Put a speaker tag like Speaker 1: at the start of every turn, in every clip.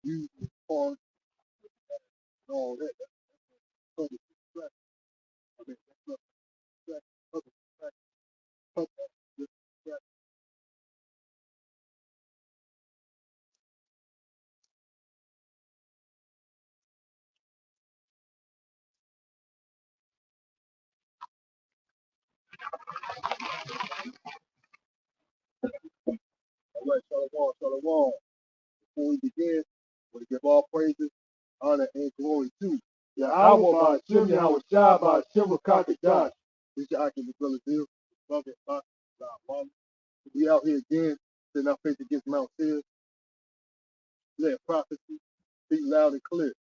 Speaker 1: using cars and all that. That's public distraction. I mean, that's not distraction, public distraction, public distraction. All right, Shalom, Shalom. Before we begin, we give all praises, honor, and glory to Yahweh by Shem Yahweh Shai by Shem Rakakadash. This is Akim the brother Bill. Brother, we out here again, setting our face against Mount Seir, let prophecy, speak loud and clear.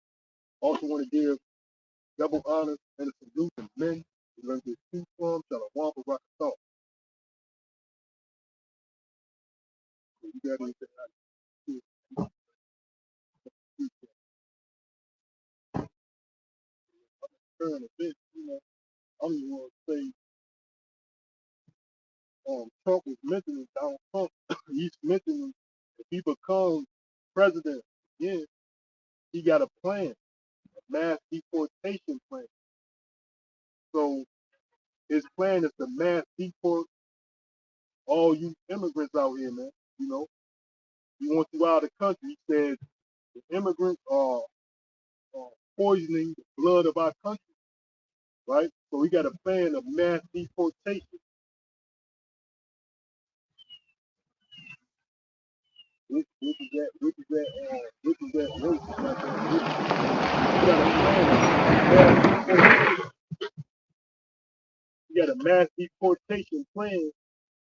Speaker 1: Also want to give double honors and a salute to men who learn to speak from Shalom Barakatah. You got anything I can turn a bit, I'm just going to say, Trump was mentioning Donald Trump. He's mentioning if he becomes president again, he got a plan, a mass deportation plan. So his plan is to mass deport all you immigrants out here, man. He wants you out of the country. He said the immigrants are poisoning the blood of our country, right? So we got a plan of mass deportation. Which is that we got a mass deportation plan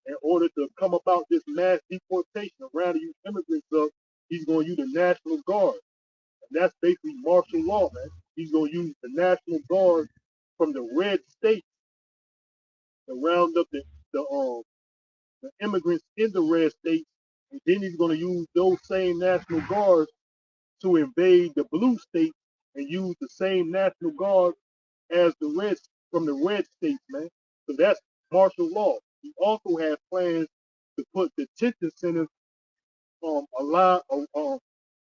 Speaker 1: in order to come about this mass deportation around the immigrants up. He's going to use the National Guard. And that's basically martial law, man. He's going to use the National Guard from the red states to round up the immigrants in the red states. And then he's going to use those same National Guards to invade the blue states and use the same National Guard as the red from the red states, man. So that's martial law. He also has plans to put detention centers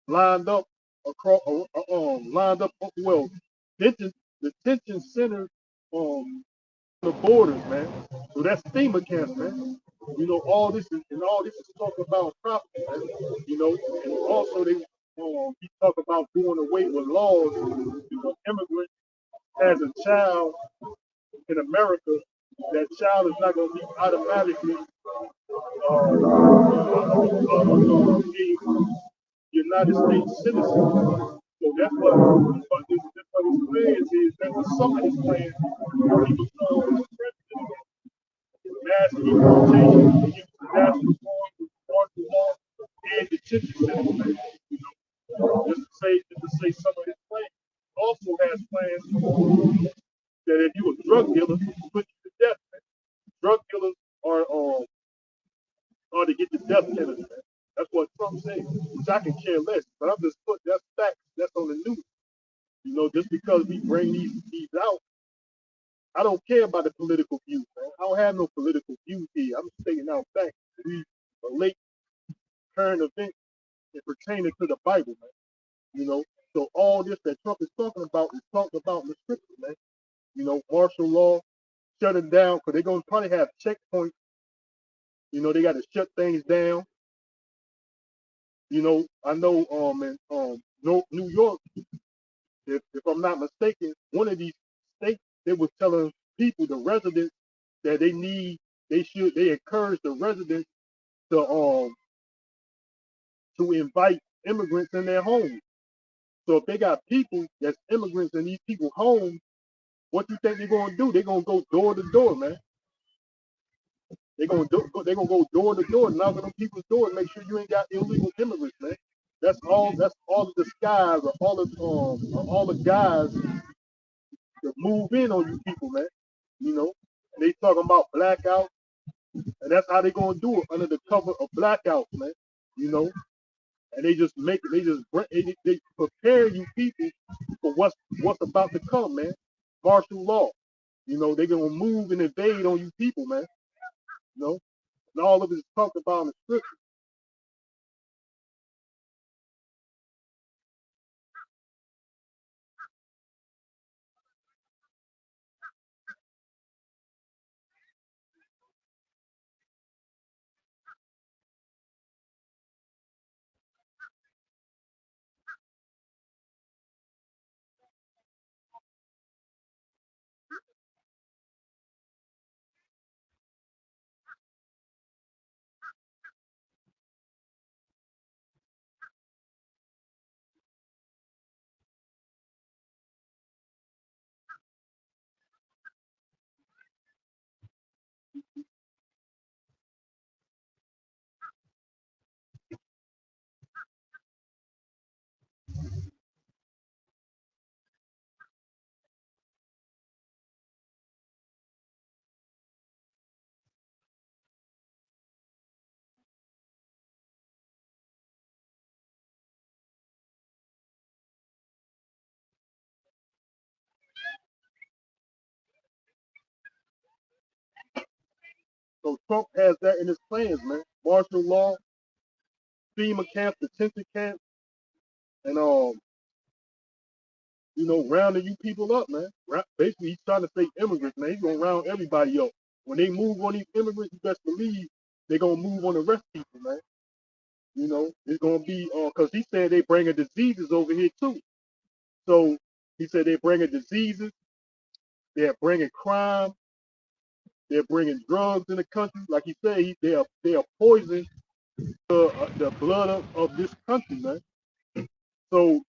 Speaker 1: lined up across lined up well detention centers um the borders, man. So that's FEMA camps, man. All this is talking about property, man. And also he talk about doing away with laws. Immigrant has a child in America, that child is not going to be automatically United States citizen. So that's what his plans is. That's some of his plans when he becomes president. Mass deportation, national martial law, and detention centers. Just to say some of his plans. He also has plans that if you a drug dealer, put you to death. Man. Drug dealers are to get the death penalty. Man. That's what Trump said, which I can care less. But I'm just putting that's facts. That's on the news. Just because we bring these out, I don't care about the political views, man. I don't have no political views here. I'm stating out facts. We relate current events and pertaining to the Bible, man. So all this that Trump is talking about is talked about in the scripture, man. Martial law, shutting down, because they're gonna probably have checkpoints. They got to shut things down. I know in New York, if I'm not mistaken, one of these states they were telling people, the residents, that they encourage the residents to invite immigrants in their homes. So if they got people that's immigrants in these people's homes, what you think they're gonna do? They're gonna go door to door, man. They're gonna go door to door, knock on them people's door, and make sure you ain't got illegal immigrants, man. That's all. That's all the skies, or all the guys that move in on you people, man. And they talking about blackout, and that's how they gonna do it under the cover of blackouts, man. You know, and they prepare you people for what's about to come, man. Martial law. They gonna move and invade on you people, man. And all of it is talked about in the scripture. So Trump has that in his plans, man. Martial law, FEMA camps, detention camps, and rounding you people up, man. Basically, he's trying to say immigrants, man. He's gonna round everybody up. When they move on these immigrants, you best believe they're gonna move on the rest of people, man. It's gonna be because he said they bringing diseases over here too. So he said they're bringing diseases, they're bringing crime, they're bringing drugs in the country. Like he said, they are poisoning the blood of this country, man. So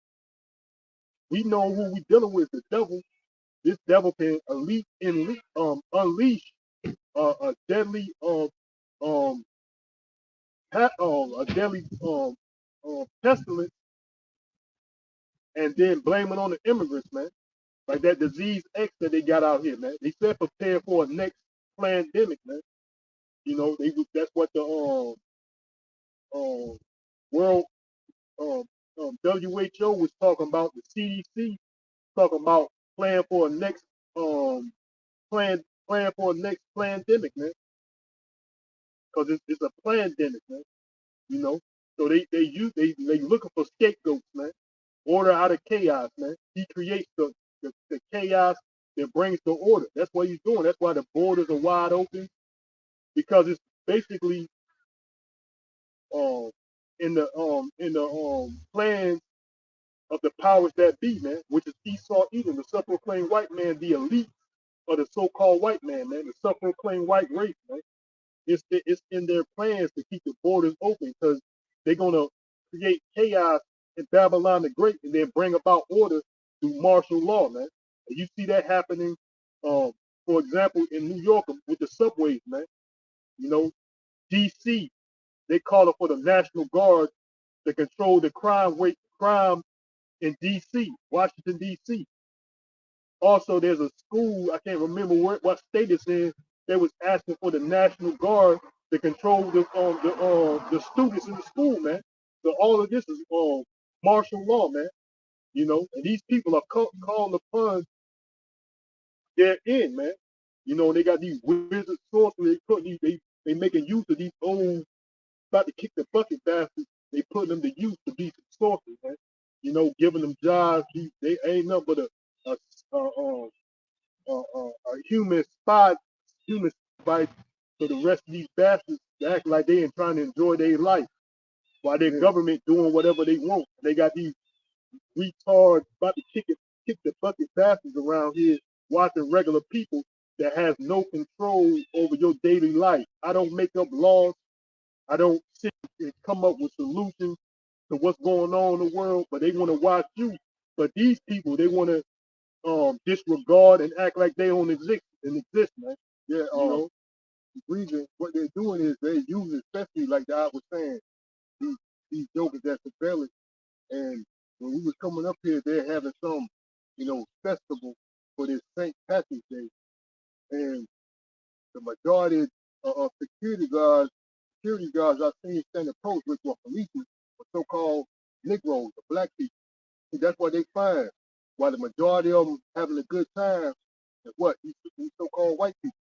Speaker 1: we know who we dealing with, the devil. This devil can unleash a deadly um a deadly pestilence, and then blame it on the immigrants, man. Like that disease X that they got out here, man. They said prepare for a next pandemic, man. That's what the world WHO was talking about. The CDC talking about plan for a next plan for a next pandemic, man. Because it's a pandemic, man. You know, so they looking for scapegoats, man. Order out of chaos, man. He creates the chaos that brings the order. That's what he's doing. That's why the borders are wide open, because it's basically um in the plans of the powers that be, man, which is Esau Edom, the self-proclaimed white man, the elite of the so-called white man, the self-proclaimed white race, man. It's in their plans to keep the borders open because they're gonna create chaos in Babylon the Great and then bring about order through martial law, man. And you see that happening, for example, in New York with the subways, man. D.C. they call it for the National Guard to control the crime in D.C., Washington D.C. Also, there's a school, I can't remember what state it's in, that was asking for the National Guard to control the students in the school, man. So all of this is martial law, man. And these people are called upon their end, man. They got these wizard sorcerers. They making use of these old about to kick the bucket bastards. They put them to use to be some sorcerers, man. Giving them jobs. They ain't nothing but a human spy for the rest of these bastards to act like they ain't trying to enjoy their life while their government doing whatever they want. They got these retards about to kick the bucket bastards around here watching regular people that has no control over your daily life. I don't make up laws. I don't sit and come up with solutions to what's going on in the world, but they want to watch you. But these people, they want to disregard and act like they don't exist, man. Yeah, the reason what they're doing is they use, especially like I was saying, these jokers at the village. And when we was coming up here, they're having some, festival for this St. Patrick's Day, and the majority of security guards I've seen standing post with were police, were so-called Negroes, the black people. And that's what they find. While the majority of them having a good time, is what these so-called white people.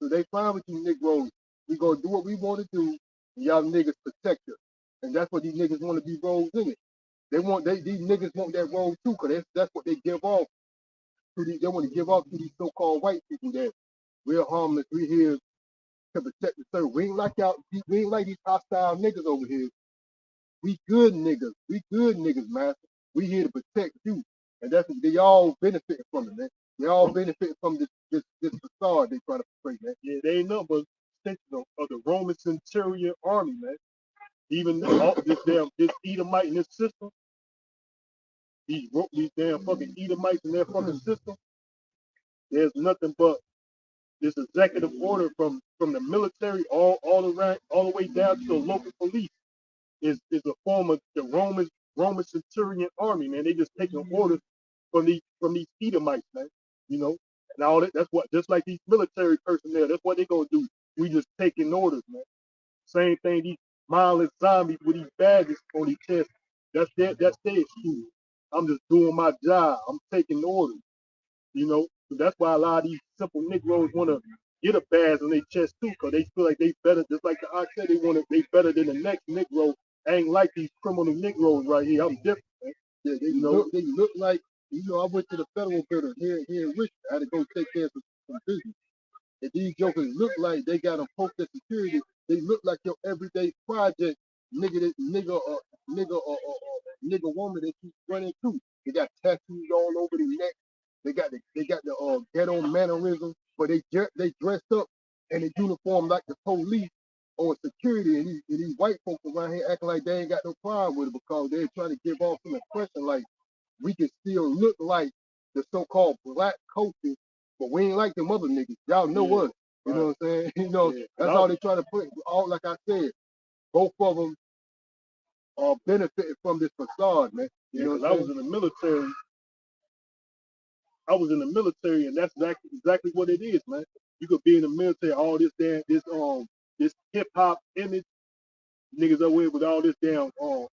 Speaker 1: So they find with you Negroes, we gonna do what we want to do, and y'all niggas protect us. And that's what these niggas want to be roles in it. These niggas want that role too, cause that's what they give off to these. They want to give off to these so-called white people that we're harmless. We here to protect the service. We ain't like y'all. We ain't like these hostile niggas over here. We good niggas. We good niggas, man. We here to protect you, and that's they all benefit from it, man. They all benefit from this facade they try to portray, man. Yeah, they ain't nothing but extension of the Roman Centurion army, man. Even this Edomite in this system, these damn fucking Edomites in their fucking system. There's nothing but this executive order from the military all around, all the way down to the local police is a form of the Roman Centurion army, man. They just taking orders from these Edomites, man. And all that. That's what, just like these military personnel. That's what they gonna do. We just taking orders, man. Same thing. These mindless zombies with these badges on their chest. That's their excuse. I'm just doing my job. I'm taking orders. So that's why a lot of these simple Negroes want to get a badge on their chest too, because they feel like they better. Just like the ox said, they better than the next Negro. I ain't like these criminal Negroes right here. I'm different. Man. Yeah, they look like, I went to the federal building here in Richmond. I had to go take care of some business. And these jokers look like they got them posted security. They look like your everyday project nigga woman that keep running through. They got tattoos all over their neck. They got the ghetto mannerism, but they dressed up in a uniform like the police or security, and these white folks around here acting like they ain't got no problem with it because they're trying to give off some impression like we can still look like the so-called black culture, but we ain't like them other niggas. Y'all know us. You know what I'm saying? That's all they trying to put. All like I said, both of them are benefiting from this facade, man. You know, I was in the military. And that's exactly what it is, man. You could be in the military, all this this hip hop image, niggas away with all this damn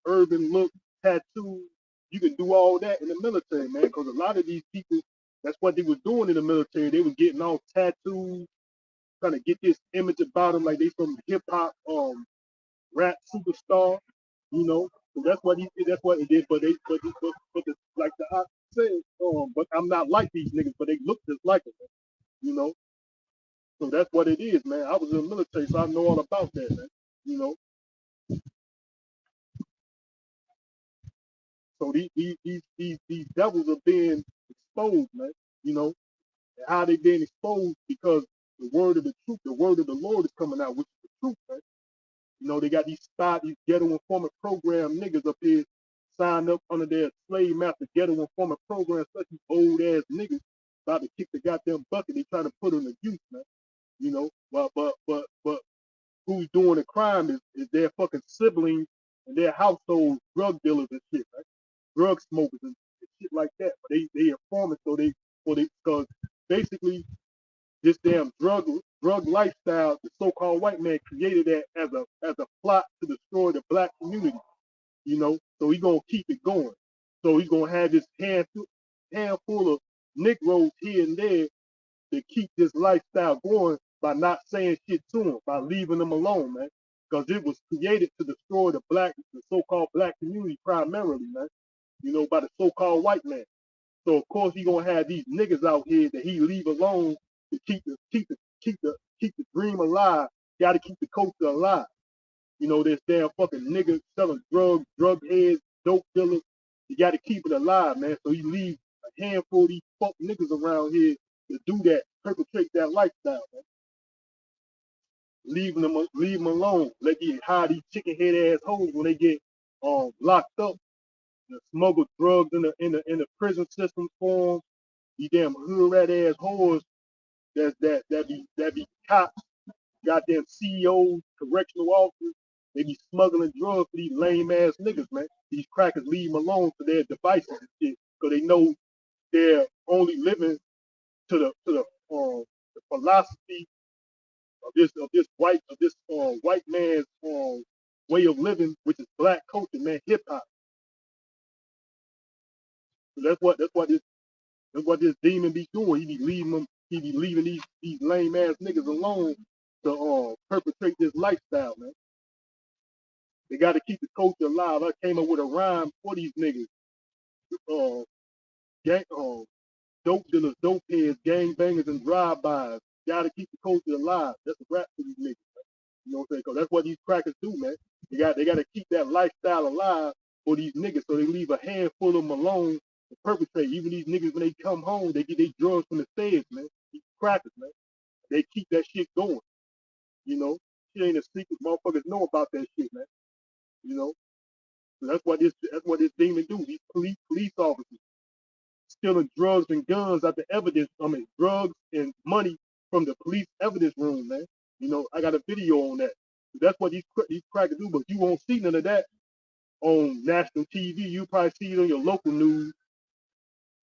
Speaker 1: urban look, tattoos. You can do all that in the military, man, because a lot of these people, that's what they was doing in the military. They was getting all tattoos, trying to get this image about them like they some hip hop rap superstar, you know. So that's what it did. Like the I said, but I'm not like these niggas, but they look just like them, you know. So that's what it is, man. I was in the military, so I know all about that, man. You know. So these devils are being exposed, man. You know, and how they being exposed because the word of the truth, the word of the Lord is coming out, which is the truth, man. You know, they got these ghetto informant program niggas up here signed up under their slave master ghetto informant program, such as old ass niggas about to kick the goddamn bucket. They trying to put on the youth, man. You know, but who's doing the crime is their fucking siblings and their household drug dealers and shit, right? Drug smokers and shit like that. But they informants, because basically this damn drug lifestyle, the so-called white man created that as a plot to destroy the black community, you know. So he gonna keep it going. So he gonna have this handful of Negroes here and there to keep this lifestyle going by not saying shit to them, by leaving them alone, man. Because it was created to destroy the so-called black community primarily, man. You know, by the so-called white man. So of course he gonna have these niggas out here that he leave alone to keep the dream alive. Got to keep the culture alive. You know, this damn fucking niggas selling drugs, drug heads, dope dealers. You got to keep it alive, man. So he leave a handful of these fuck niggas around here to do that, perpetrate that lifestyle, man. Leave them alone. Let you hide these chicken head ass hoes when they get locked up, smuggle drugs in the prison system for them. You damn hood rat ass whores that be cops, goddamn CEOs, correctional officers. They be smuggling drugs for these lame ass niggas, man. These crackers leave them alone for their devices and shit, because they know they're only living to the philosophy of this white man's way of living, which is black culture, man, hip hop. So that's what this demon be doing. He be leaving these lame ass niggas alone to perpetrate this lifestyle, man. They got to keep the culture alive. I came up with a rhyme for these niggas. Uh, gang, dope dealers, dope heads, gang bangers, and drive-bys. Got to keep the culture alive. That's a rap for these niggas. You know what I'm saying? Because that's what these crackers do, man. They got to keep that lifestyle alive for these niggas, so they leave a handful of them alone to perpetrate. Even these niggas, when they come home, they get their drugs from the feds, man. These crackers, man. They keep that shit going. You know, shit ain't a secret. Motherfuckers know about that shit, man. You know, so that's what this demon do. These police officers stealing drugs and guns out the evidence. I mean, drugs and money from the police evidence room, man. You know, I got a video on that. That's what these crackers do, but you won't see none of that on national TV. You probably see it on your local news.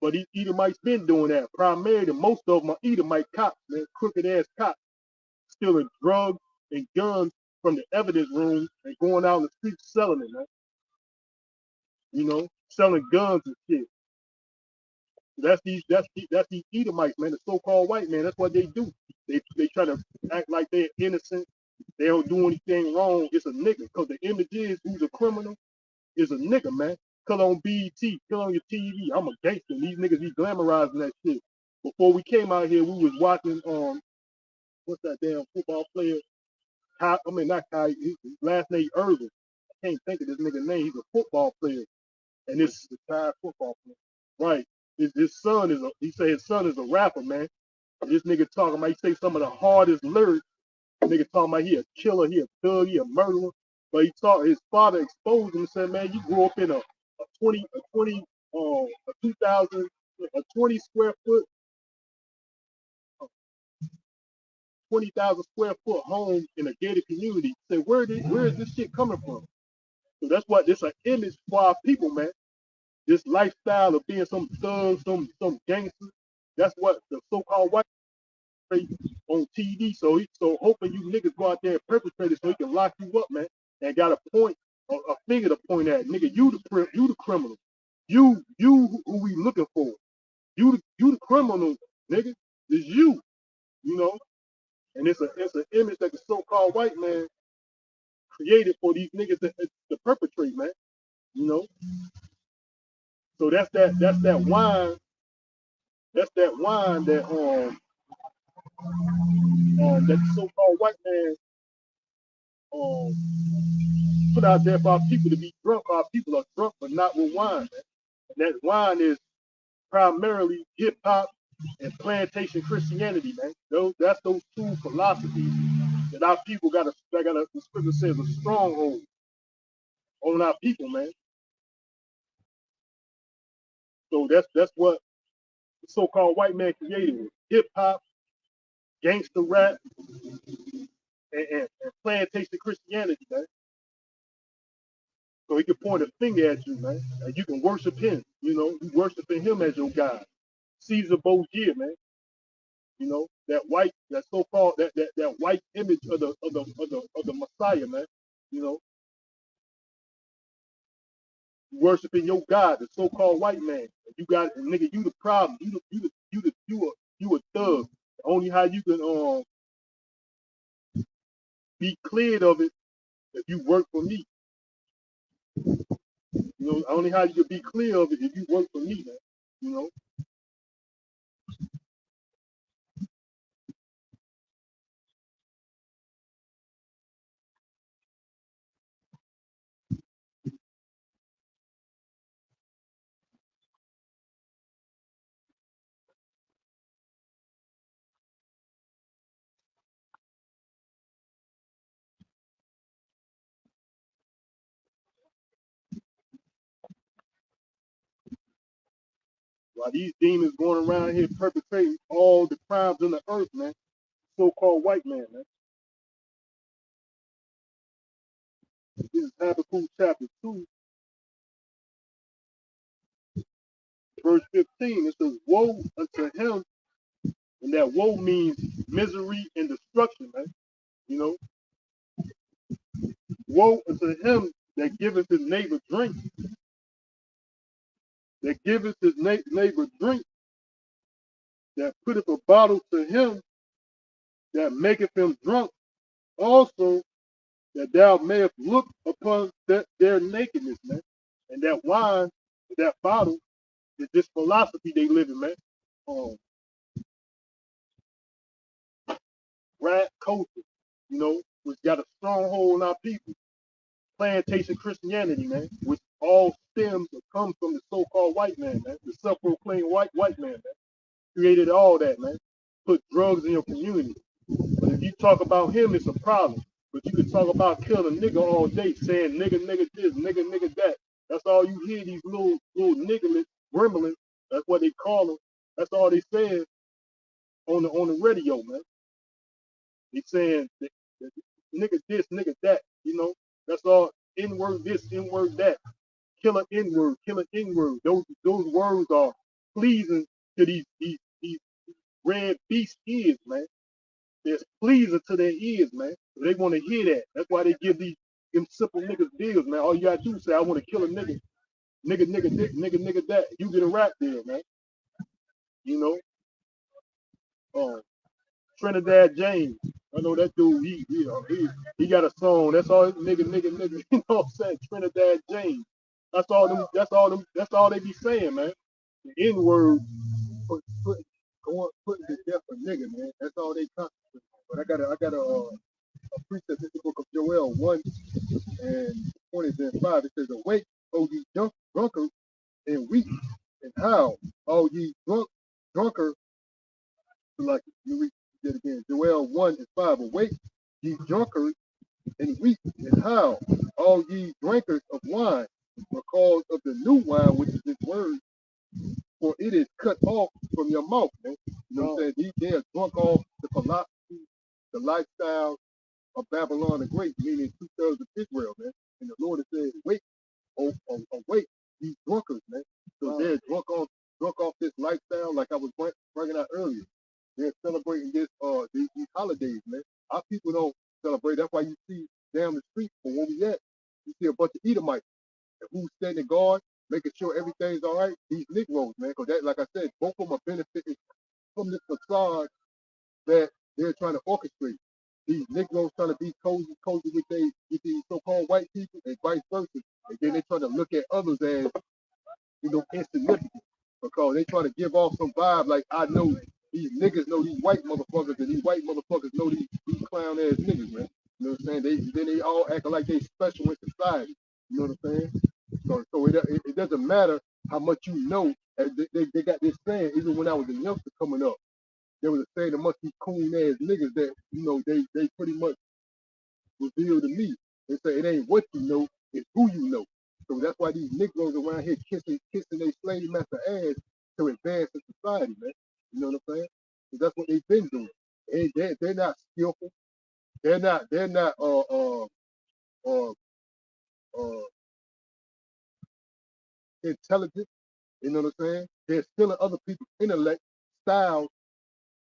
Speaker 1: But these Edomites been doing that. Primarily, most of them are Edomite cops, man, crooked ass cops, stealing drugs and guns from the evidence room and going out in the streets selling it, man. You know, selling guns and shit. That's these Edomites, man, the so-called white man. That's what they do. They try to act like they're innocent. They don't do anything wrong. It's a nigga. Because the image is who's a criminal is a nigga, man. Cause on BET, kill on your TV. I'm a gangster. These niggas be glamorizing that shit. Before we came out here, we was watching what's that damn football player? Not Kai. His last name Irvin. I can't think of this nigga name. He's a football player, and this is a Thai football player. Right. His son is he say his son is a rapper, man. This nigga talking about he say some of the hardest lyrics. Nigga talking about he a killer, he a thug, he a murderer. But he thought his father exposed him and said, man, you grew up in a 2000, a 20 square foot, 20,000 square foot home in a gated community. Say, where is this shit coming from? So that's what this an image for our people, man. This lifestyle of being some thug, some gangster. That's what the so-called white on TV. So hoping you niggas go out there and perpetrate it so he can lock you up, man. And got a point, a finger to point at, nigga. You the criminal. You who we looking for. You the criminal, nigga. It's you, you know. And it's an image that the so-called white man created for these niggas to perpetrate, man. You know. So that's that wine. That's that wine that the so-called white man put out there for our people to be drunk. Our people are drunk, but not with wine, man. And that wine is primarily hip hop and plantation Christianity, man. That's those two philosophies that our people the scripture says a stronghold on our people, man. So that's what the so-called white man created with hip hop, gangster rap, and plantation Christianity, man. So he can point a finger at you, man. And you can worship him, you know, you worshiping him as your God. Caesar Borgia, man. You know, that so-called that white image of the Messiah, man. You know, worshiping your God, the so-called white man. You got nigga, you the problem. You a thug. Only how you can be cleared of it if you work for me. You know, only how you can be clear of it if you work for me, man. You know. While these demons going around here perpetrating all the crimes on the earth, man. So-called white man, man. This is Habakkuk chapter 2, verse 15. It says, woe unto him, and that woe means misery and destruction, man. You know, woe unto him that giveth his neighbor drink, that giveth his neighbor drink, that putteth a bottle to him, that maketh him drunk, also that thou mayest look upon their nakedness, man. And that wine, that bottle, is this philosophy they live in, man. Rat culture, you know, which got a stronghold on our people. Plantation Christianity, man, which all stems or comes from the so-called white man, man, the self-proclaimed white man, man. Created all that, man. Put drugs in your community. But if you talk about him, it's a problem. But you can talk about killing a nigga all day, saying nigga, nigga this, nigga that. That's all you hear, these little niggerlets, gremlins, that's what they call them. That's all they saying on the radio, man. They saying nigga this, nigga that, you know. That's all N-word this, N-word that. Killer N-word, killer N-word. Those words are pleasing to these red beast ears, man. It's pleasing to their ears, man. They want to hear that. That's why they give them simple niggas deals, man. All you gotta do is say, I want to kill a nigga. Nigga this, nigga that. You get a rap deal, man. You know, Trinidad James. I know that dude. He got a song. That's all nigga. You know what I'm saying? Trinidad James. That's all them. That's all them. That's all they be saying, man. The N word putting to death a nigga, man. That's all they concentrate on. But I got a precept in the book of Joel 1 and 20 and 5. It says, "Awake, O ye drunkards, and weep and howl, all ye drunkards." Like you read it again. Joel 1 and 5. "Awake, ye drunkards, and weep and howl, all ye drinkers of wine, because of the new wine, which is this word, for it is cut off from your mouth." Man. You know what I'm saying? They are drunk off the philosophy, the lifestyle of Babylon the Great, meaning 2/3 of Israel, man. And the Lord has said, "Wake, awake, these drunkards, man." So they're drunk off this lifestyle, like I was bringing out earlier. They're celebrating these holidays, man. Our people don't celebrate. That's why you see down the street from where we at, you see a bunch of Edomites who's standing guard, making sure everything's all right. These Negroes, man, because that, like I said, both of them are benefiting from this facade that they're trying to orchestrate. These Negroes trying to be cozy with these so-called white people, and vice versa. And then they try to look at others as, insignificant, because they try to give off some vibe like, I know these niggas know these white motherfuckers, and these white motherfuckers know these clown ass niggas, man. You know what I'm saying? Then they all act like they special in society. You know what I'm saying? So it doesn't matter how much you know. They got this saying, even when I was a youngster coming up, there was a saying, there must be coon ass niggas that, they pretty much reveal to me. They say it ain't what you know, it's who you know. So that's why these Negroes around here kissing their slave master ass to advance in society, man. You know what I'm saying? So that's what they've been doing. And they're not skillful. They're not uh, uh, intelligent. You know what I'm saying? They're stealing other people's intellect, styles,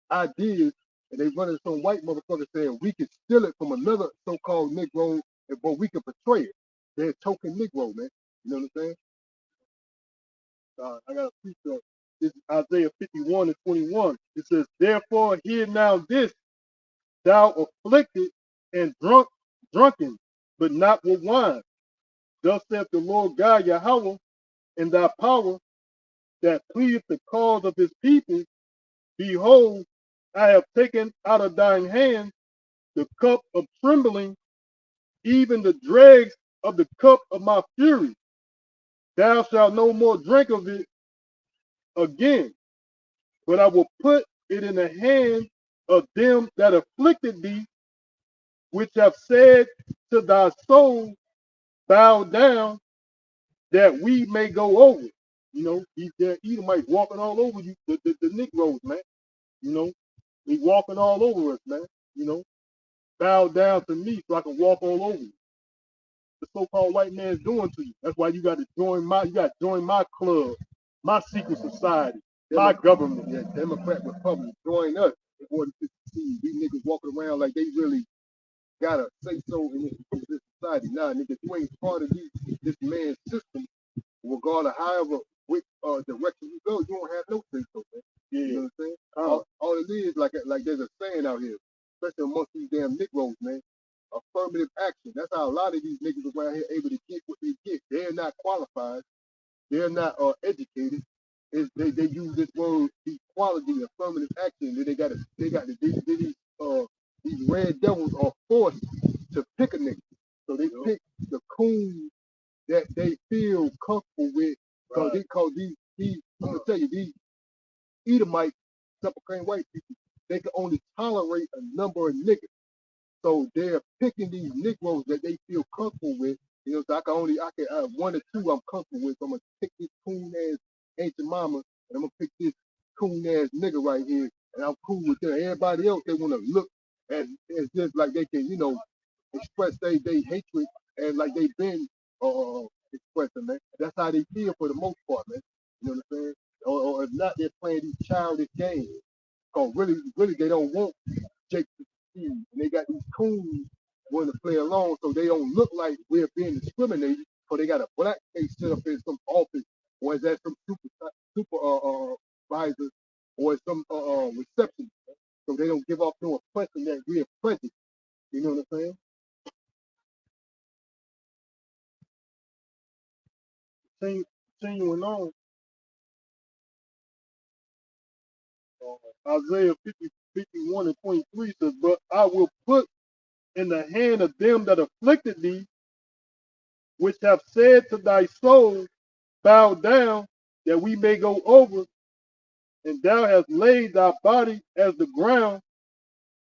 Speaker 1: ideas, and they running some white motherfucker saying we can steal it from another so-called Negro, but we can portray it. They're token Negro, man. You know what I'm saying? I got a precept. This is Isaiah 51 and 21. It says, "Therefore hear now this, thou afflicted and drunken, but not with wine. Thus saith the Lord God Yahweh, in thy power that pleadeth the cause of his people. Behold, I have taken out of thine hand the cup of trembling, even the dregs of the cup of my fury. Thou shalt no more drink of it again, but I will put it in the hand of them that afflicted thee, which have said to thy soul, bow down, that we may go over." You know, these Edomites walking all over you, the Negroes, man. You know, they walking all over us, man. You know, bow down to me so I can walk all over you. The so-called white man's doing to you. That's why you got to join my club, my secret society, my government. Yeah, Democrat, Republic, join us in order to succeed. These niggas walking around like they really gotta say so in this society. Nah, nigga, you ain't part of this man's system, regardless however which direction you go, you don't have no say so, man. Yeah. You know what I'm saying? All it is, like there's a saying out here, especially amongst these damn Negroes, man. Affirmative action. That's how a lot of these niggas around here able to get what they get. They're not qualified. They're not educated. They use this word equality, affirmative action. These red devils are forced to pick a nigga. So they pick the coon that they feel comfortable with, because these I'm gonna tell you, these Edomites, Suffragan white people, they can only tolerate a number of niggas. So they're picking these Negroes that they feel comfortable with. You know, so I can one or two I'm comfortable with. So I'm gonna pick this coon ass ancient mama, and I'm gonna pick this coon ass nigga right here, and I'm cool with them. Everybody else, they wanna look as just like they can, express they hatred and like they've been expressing, man. That's how they feel for the most part, man. You know what I'm saying? Or if not, they're playing these childish games. Cause really, they don't want Jake to succeed. And they got these coons wanting to play along, so they don't look like we're being discriminated. So they got a black face set up in some office, or is that some super visor, or some reception, so they don't give off no impression that we're present. You know what I'm saying? Continuing on, Isaiah 51 and 23 says, "But I will put in the hand of them that afflicted thee, which have said to thy soul, bow down, that we may go over, and thou hast laid thy body as the ground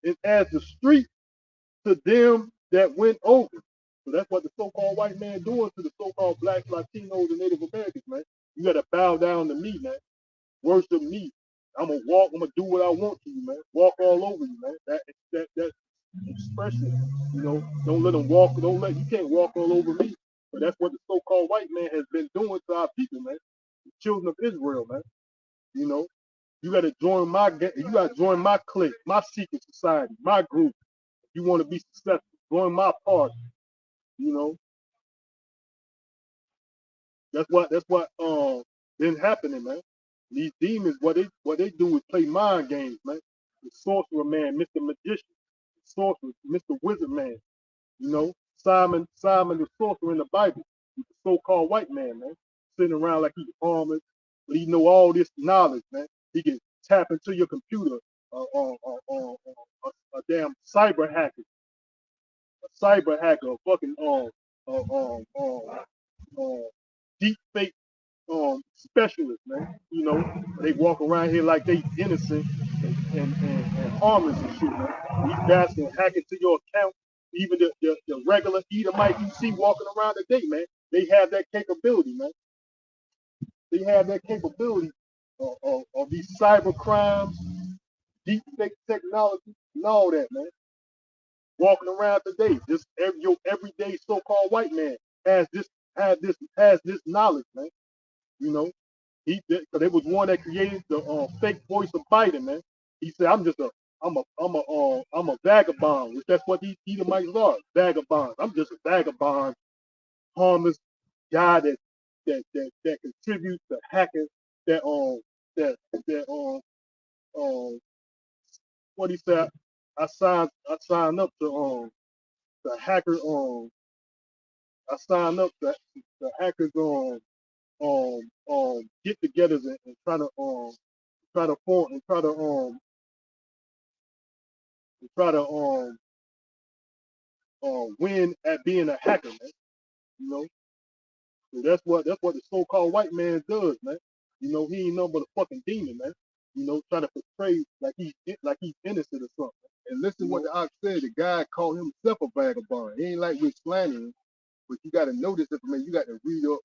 Speaker 1: and as the street to them that went over." So that's what the so-called white man doing to the so-called blacks, Latinos, and Native Americans, man. You got to bow down to me, man. Worship me. I'm gonna walk. I'm gonna do what I want to you, man. Walk all over you, man. That expression, you know. Don't let them walk. Don't let you can't walk all over me. But that's what the so-called white man has been doing to our people, man. The children of Israel, man. You know. You got to join my. You got to join my clique, my secret society, my group. You want to be successful. Join my party. You know. That's what been happening, man. These demons, what they do is play mind games, man. The sorcerer man, Mr. Magician, the sorcerer, Mr. Wizard man, you know, Simon the sorcerer in the Bible, he's a so-called white man, sitting around like he's harmless, but he know all this knowledge, man. He can tap into your computer, a damn cyber hacker, a fucking deep fake specialists, man. You know, they walk around here like they innocent and harmless and shit, man. These guys can hack into your account. Even the regular Edomite you see walking around today, man, they have that capability, man. They have that capability of these cyber crimes, deep fake technology, and all that, man. Walking around today, your everyday so-called white man has this knowledge, man. You know, because there was one that created the fake voice of Biden, man. He said, I'm a vagabond," which that's what these Edomites are, vagabonds. I'm just a vagabond, harmless guy that contributes to hacking that what he said. I signed up to the hacker I signed up the hackers get-togethers and try to form and try to win at being a hacker, man. You know, so that's what the so-called white man does, man. You know, he ain't nothing but a fucking demon, man. You know, trying to portray like he's innocent or something. And listen to what the ox said. The guy called himself a vagabond. He ain't like we're slandering, but you got to know this information. You got to read or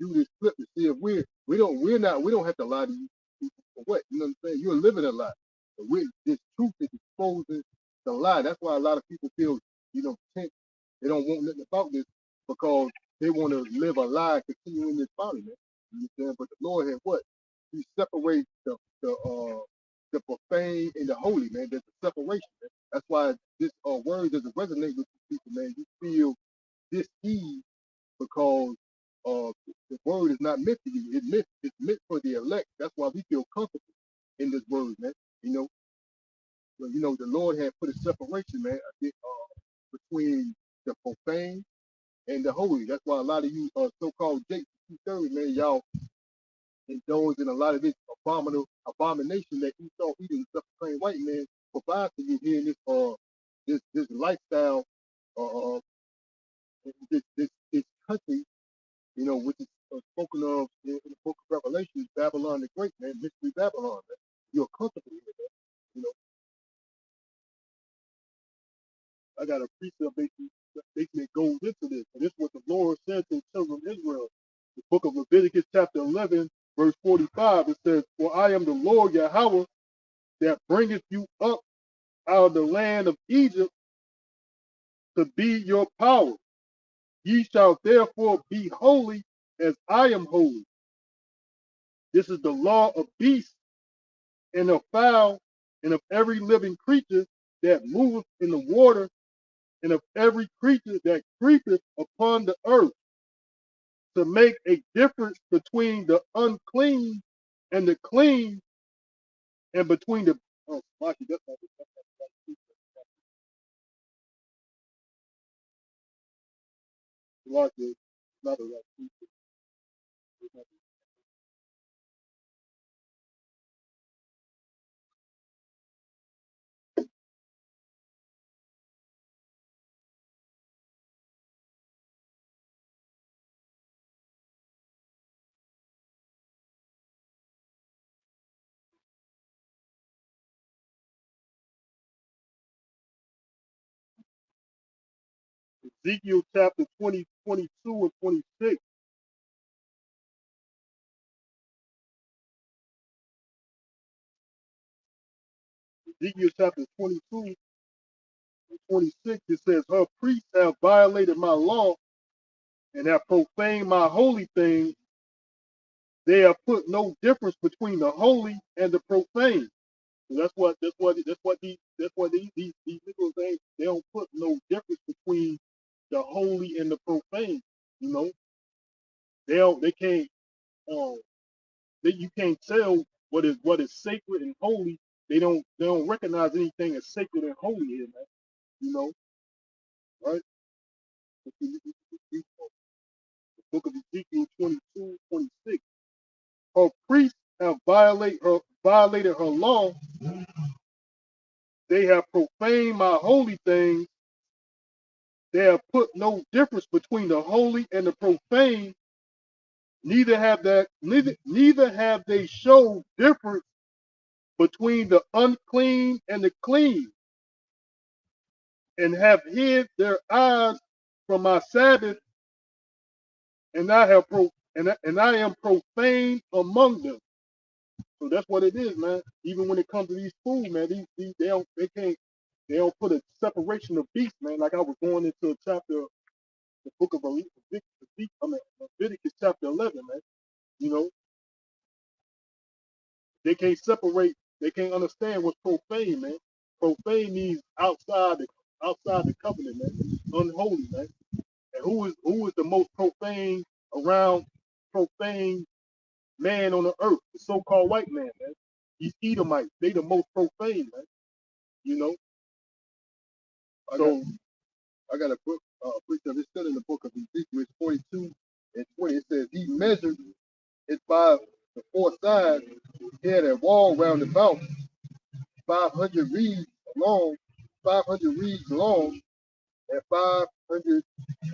Speaker 1: do this clip to see if we don't have to lie to you for what, you know what I'm saying? You're living a lie. But this truth is exposing the lie. That's why a lot of people feel, tense. They don't want nothing about this because they want to live a lie, continue in this folly, man. You understand? But the Lord had what? He separates the profane and the holy, man. There's a separation, man. That's why this word doesn't resonate with people, man. You feel dis-ease because the word is not meant for you. It's meant for the elect. That's why we feel comfortable in this word, man. You know, the Lord had put a separation, man, between the profane and the holy. That's why a lot of you so-called Jakes 230, man, y'all indulge in a lot of this abomination that Esau eating self-proclaimed white man provides to you here in this lifestyle, uh, this country, which is spoken of in the book of Revelation, Babylon the Great, man, mystery Babylon, man. You're comfortable with that. You know, I got a precept basically goes into this. And this is what the Lord said to the children of Israel. The book of Leviticus, chapter 11, verse 45, it says, "For I am the Lord Yahweh that bringeth you up out of the land of Egypt to be your power. Ye shall therefore be holy as I am holy. This is the law of beasts and of fowl and of every living creature that moveth in the water and of every creature that creepeth upon the earth, to make a difference between the unclean and the clean, And between the Maki, that's not Maki, not a right. Ezekiel chapter 20, 22, and 26. Ezekiel chapter 22 and 26, it says, her priests have violated my law and have profaned my holy things. They have put no difference between the holy and the profane. So these niggas ain't, they don't put no difference between the holy and the profane. You know, they can't you can't tell what is sacred and holy. They don't recognize anything as sacred and holy here, man. You know, right? The book of Ezekiel 22, 26. Her priests have violated her law. They have profaned my holy things. They have put no difference between the holy and the profane. Neither have they showed difference between the unclean and the clean, and have hid their eyes from my Sabbath, and I am profane among them. So that's what it is, man. Even when it comes to these fools, man, these they don't put a separation of beasts, man. Like I was going into a chapter, the book of Leviticus chapter 11, man. You know, they can't separate, they can't understand what's profane, man. Profane means outside the covenant, man. Unholy, man. And who is the most profane man on the earth? The so-called white man, man. These Edomites, they the most profane, man. You know. So I got a book, precept. It's still in the book of Ezekiel. It's 42 and 20. It says he measured it by the four sides. He had a wall round about 500 reeds long, 500 reeds long, and 500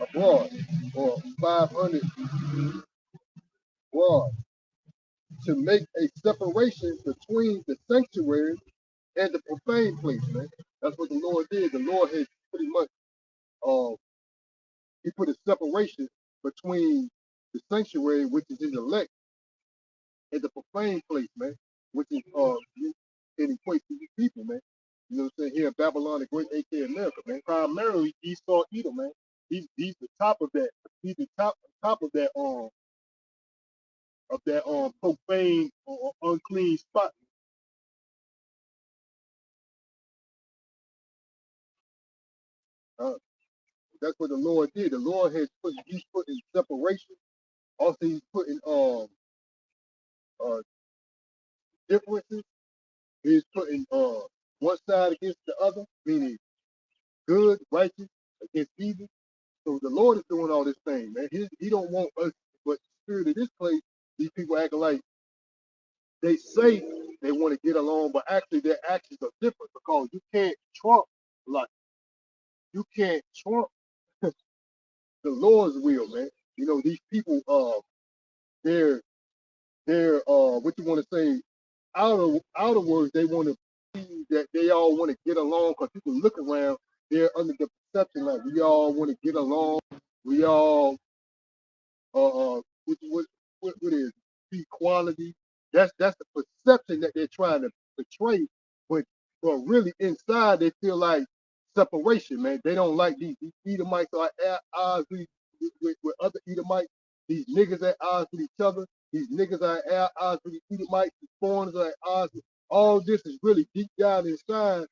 Speaker 1: abroad, or 500 broad, to make a separation between the sanctuary and the profane place, man. That's what the Lord did. The Lord had pretty much, he put a separation between the sanctuary, which is his elect, and the profane place, man, which is, it equates to these people, man. You know what I'm saying? Here in Babylon, the great AK America, man. Primarily Esau, Edom, man. He's the top of that. He's the top of that profane or unclean spot. Uh, that's what the Lord did. The Lord has he's putting separation. Also, he's putting uh differences. He's putting one side against the other, meaning good, righteous against evil. So the Lord is doing all this thing, man. He don't want us, but the spirit of this place, these people acting like they say they want to get along, but actually their actions are different, because you can't trump, like, you can't trump the Lord's will, man. You know, these people, they're what you want to say, outer words, they want to see that they all want to get along, because people look around, they're under the perception like we all want to get along, we all what is equality. That's the perception that they're trying to portray, but really inside they feel like separation, man. They don't like these Edomites are at odds with other Edomites. These niggas at odds with each other. These niggas are at odds with the Edomites. These foreigners are at odds. All this is really deep down inside.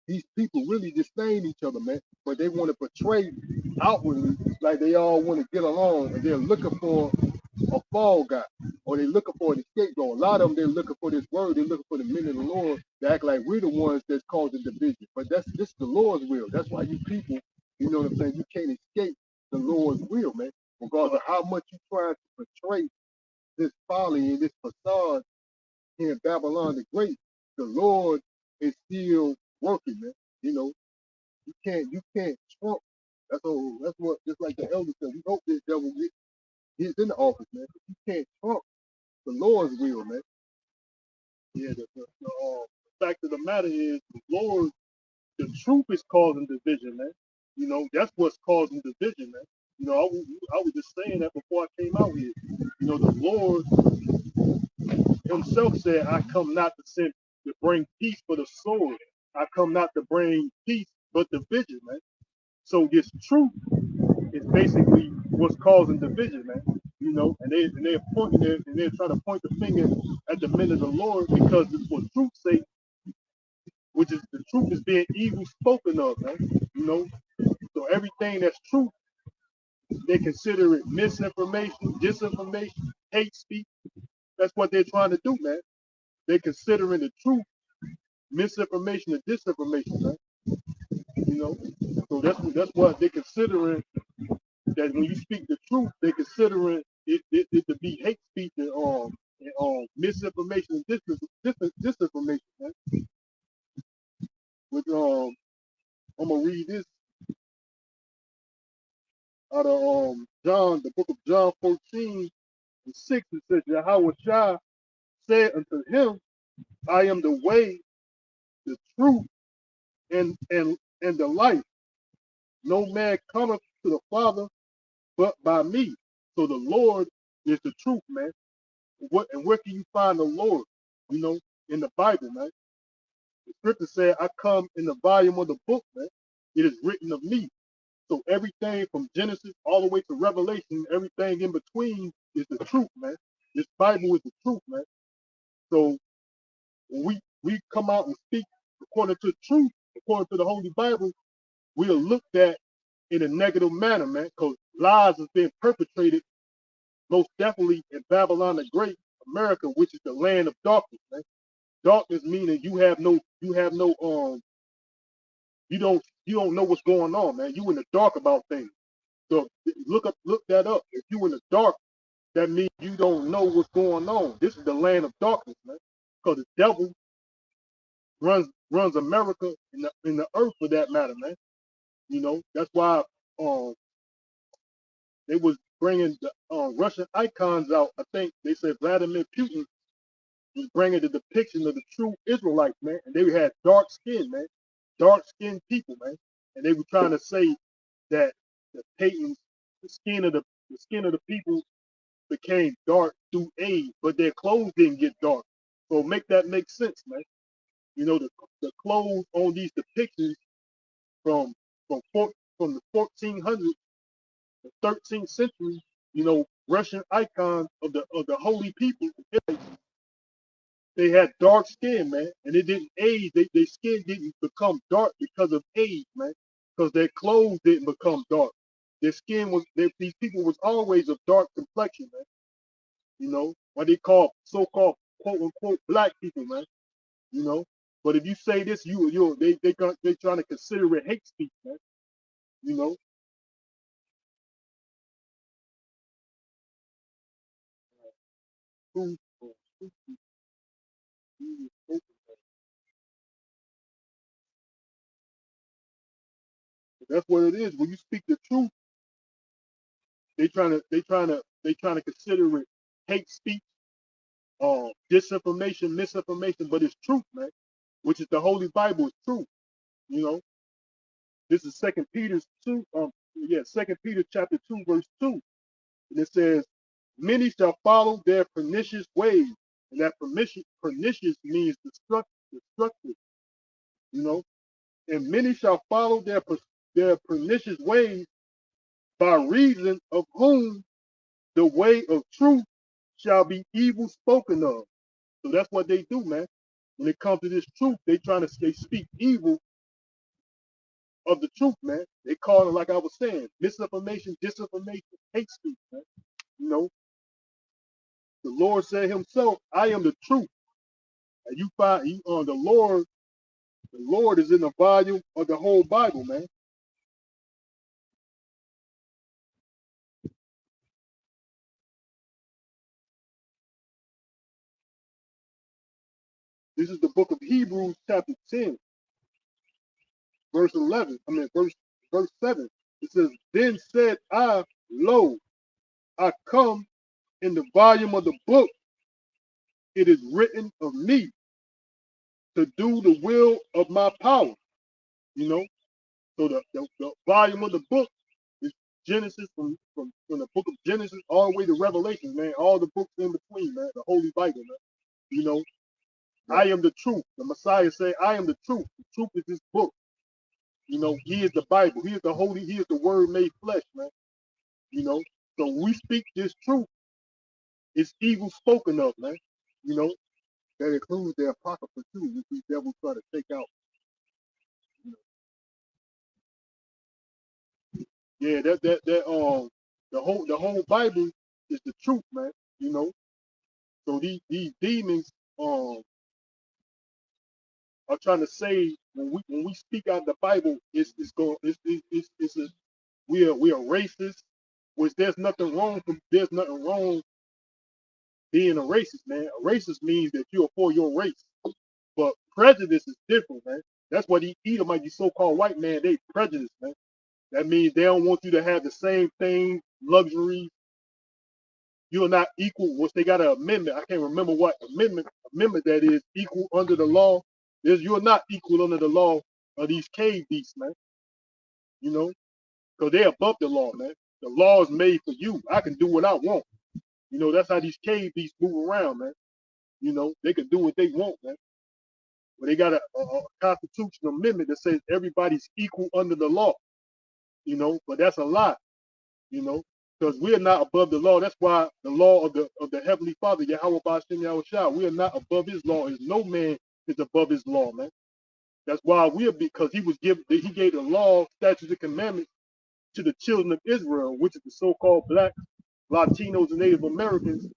Speaker 1: These people really disdain each other, man. But they want to portray outwardly like they all want to get along, and they're looking for a fall guy, or they're looking for an scapegoat. A lot of them, they're looking for this word. They're looking for the men of the Lord to act like we're the ones that's causing division. But this is the Lord's will. That's why you people, you know what I'm saying, you can't escape the Lord's will, man. Regardless of how much you try to portray this folly and this facade here in Babylon the Great, the Lord is still working, man. You know, you can't trump. That's what, just like the elder said, we hope this devil gets in the office, man. You can't trump the Lord's will, man. Yeah, the fact of the matter is, the Lord, the truth is causing division, man. You know, that's what's causing division, man. You know, I was just saying that before I came out here. You know, the Lord himself said, I come not to bring peace but a sword. I come not to bring peace but division, man. So this truth is basically what's causing division, man. You know, and they're pointing it and they're trying to point the finger at the men of the Lord because it's for truth's sake, which is the truth is being evil spoken of, man. You know, so everything that's true, they consider it misinformation, disinformation, hate speech. That's what they're trying to do, man. They're considering the truth misinformation and disinformation, man. You know, so that's what they're considering. That when you speak the truth, they're considering it to be hate speech and misinformation and disinformation, man. Which I'm gonna read this out of John, the book of John 14:6. It says, Yahweh Shai said unto him, I am the way, the truth, and the life. No man cometh to the Father but by me. So the Lord is the truth, man. Where can you find the Lord? You know, in the Bible, man. The scripture said, I come in the volume of the book, man. It is written of me. So everything from Genesis all the way to Revelation, everything in between is the truth, man. This Bible is the truth, man. So when we come out and speak according to the truth, according to the Holy Bible, we are looked at in a negative manner, man, because lies has been perpetrated most definitely in Babylon the Great, America, which is the land of darkness, man. Darkness meaning you don't know what's going on, man. You in the dark about things. So look that up. If you in the dark, that means you don't know what's going on. This is the land of darkness, man. Because the devil runs America in the earth for that matter, man. You know, that's why um they was bringing the Russian icons out. I think they said Vladimir Putin was bringing the depiction of the true Israelites, man. And they had dark skin, man. Dark skinned people, man. And they were trying to say that the Payton's the skin of the people became dark through age, but their clothes didn't get dark. So make that make sense, man. You know, the clothes on these depictions from from the 1400s, the 13th century, you know, Russian icons of the holy people, they had dark skin, man, and it didn't age. Their skin didn't become dark because of age, man, because their clothes didn't become dark. Their skin these people was always of dark complexion, man. You know, what they call so-called quote unquote black people, man. You know, but if you say this, they trying to consider it hate speech, man. You know, who, that's what it is. When you speak the truth, they trying to consider it hate speech, disinformation, misinformation, but it's truth, man. Which is the Holy Bible is true. You know, this is Second Peter 2. Second Peter chapter 2 verse 2, and it says, "Many shall follow their pernicious ways," and that pernicious means destructive. You know, and many shall follow their pernicious ways, by reason of whom the way of truth shall be evil spoken of. So that's what they do, man. When it comes to this truth, they speak evil of the truth, man. They call it, like I was saying, misinformation, disinformation, hate speech, man. You know, The Lord said himself, I am the truth. And you find the Lord is in the volume of the whole Bible, man. This is the book of Hebrews, chapter 10, verse 11. Verse 7. It says, then said I, lo, I come in the volume of the book. It is written of me to do the will of my power. You know, so the volume of the book is Genesis from the book of Genesis all the way to Revelation, man. All the books in between, man. The Holy Bible, man. You know, I am the truth. The Messiah said, I am the truth. The truth is this book. You know, he is the Bible. He is the holy, he is the word made flesh, man. You know, so when we speak this truth, it's evil spoken of, man. You know, that includes the apocrypha too, which these devils try to take out. You know? Yeah, the whole Bible is the truth, man. You know, so these demons are trying to say when we speak out the Bible, it's a, we are racist, which there's nothing wrong being a racist, man. A racist means that you're for your race. But prejudice is different, man. That's what the Edomite, these so-called white man, they prejudice, man. That means they don't want you to have the same thing, luxury. You're not equal. Once they got an amendment, I can't remember what amendment that is, equal under the law. You're not equal under the law of these cave beasts, man. You know, because they're above the law, man. The law is made for you. I can do what I want. You know, that's how these cave beasts move around, man. You know, they can do what they want, man. But they got a constitutional amendment that says everybody's equal under the law. You know, but that's a lie. You know, because we are not above the law. That's why the law of the Heavenly Father, Yahweh Ba'ashem Yahushua, we are not above His law. As no man is above His law, man. That's why we are, because He gave the law, statutes, and commandments to the children of Israel, which is the so-called black, Latinos, and Native Americans.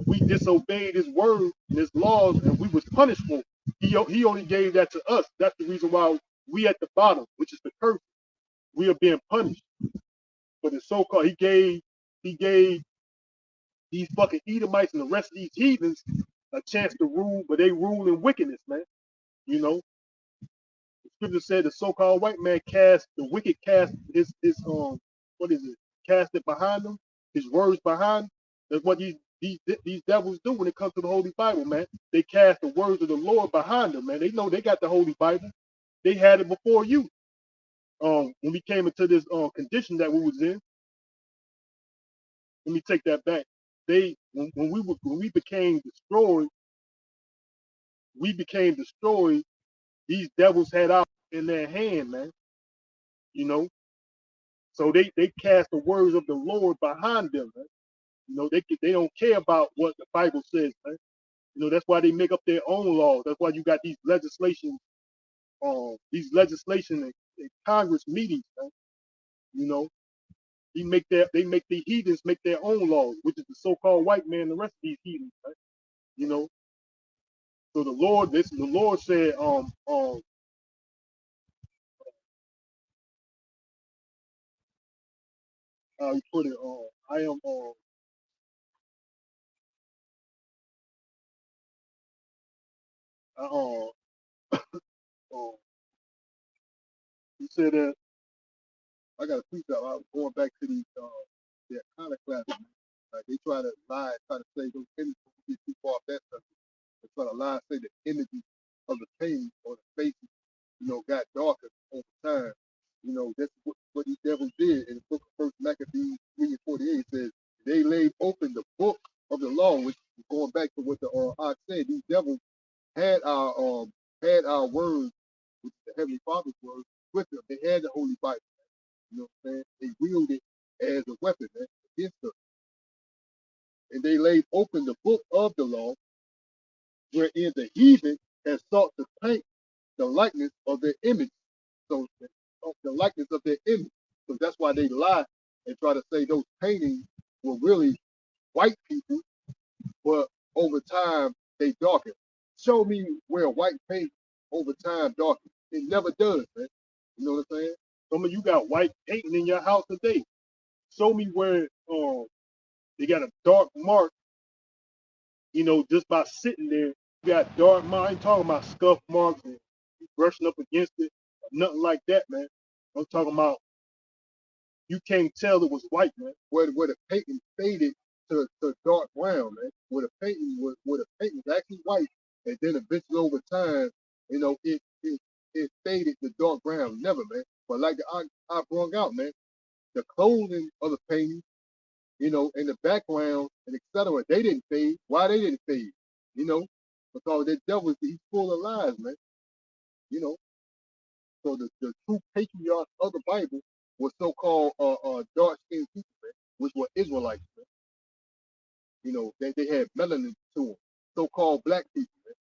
Speaker 1: We disobeyed His word and His laws, and we was punished for it. He only gave that to us. That's the reason why we at the bottom, which is the curse. We are being punished for the so-called. He gave these fucking Edomites and the rest of these heathens a chance to rule, but they rule in wickedness, man. You know, the scripture said the so-called white man the wicked cast his what is it? Cast it behind them, his words behind. That's what these devils do when it comes to the Holy Bible, man. They cast the words of the Lord behind them, man. They know they got the Holy Bible. They had it before you. When we came into this condition that we was in, let me take that back. When we became destroyed, these devils had out in their hand, man. You know, so they cast the words of the Lord behind them, man. You know, they don't care about what the Bible says, man. You know, that's why they make up their own laws. That's why you got these legislation and Congress meetings, man. You know, they make the heathens make their own laws, which is the so-called white man and the rest of these heathens, right? You know, so the Lord said, how he put it, I am, uh, uh, he said that I got a tweet out. I was going back to these, their iconoclasm. Like they try to lie, try to say those images get too far off that subject. They try to lie, say the images of the painting or the faces, got darker over time. That's what these devils did in the book of First Maccabees 3:48. It says they laid open the book of the law, which is going back to what the ox said. These devils had our words, which is the Heavenly Father's words, with them. They had the Holy Bible. You know what I'm saying? They wielded it as a weapon, man, against us. And they laid open the book of the law, wherein the heathen had sought to paint the likeness of their image. So the likeness of their image. So that's why they lie and try to say those paintings were really white people
Speaker 2: but over time they darken. Show me where white paint over time darkens. It never does, man. You know what I'm saying?
Speaker 1: Some of you got white painting in your house today. Show me where they got a dark mark, just by sitting there. You got dark mark. I ain't talking about scuff marks and you brushing up against it. Nothing like that, man. I'm talking about you can't tell it was white, man.
Speaker 2: Where the painting faded to dark brown, man. Where the paint was actually white, and then eventually over time, it faded to dark brown. Never, man. But like I brought out, man, the clothing of the painting, in the background and etc. They didn't fade. Why they didn't fade? You know, because that devil, he's full of lies, man. You know, so the true patriarchs of the Bible were so-called dark skinned people, man, which were Israelites, man. They had melanin to them, so-called black people, man.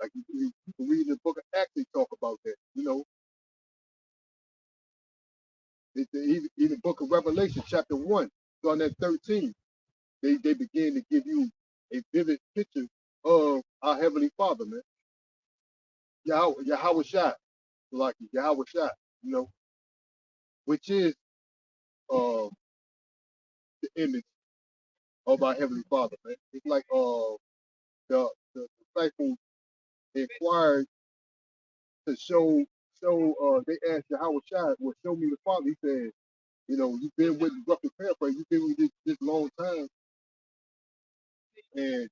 Speaker 2: Like you can read in the book of Acts, they talk about that. Even in the book of Revelation, chapter 1, starting at 13, they begin to give you a vivid picture of our Heavenly Father, man. Yahweh Shai, like Yahweh Shai, which is uh, the image of our Heavenly Father, man. It's like the disciples inquired to show they asked Yahweh Shai, well, show me the Father. He said, you've been with roughly paraphrase, you've been with this long time, and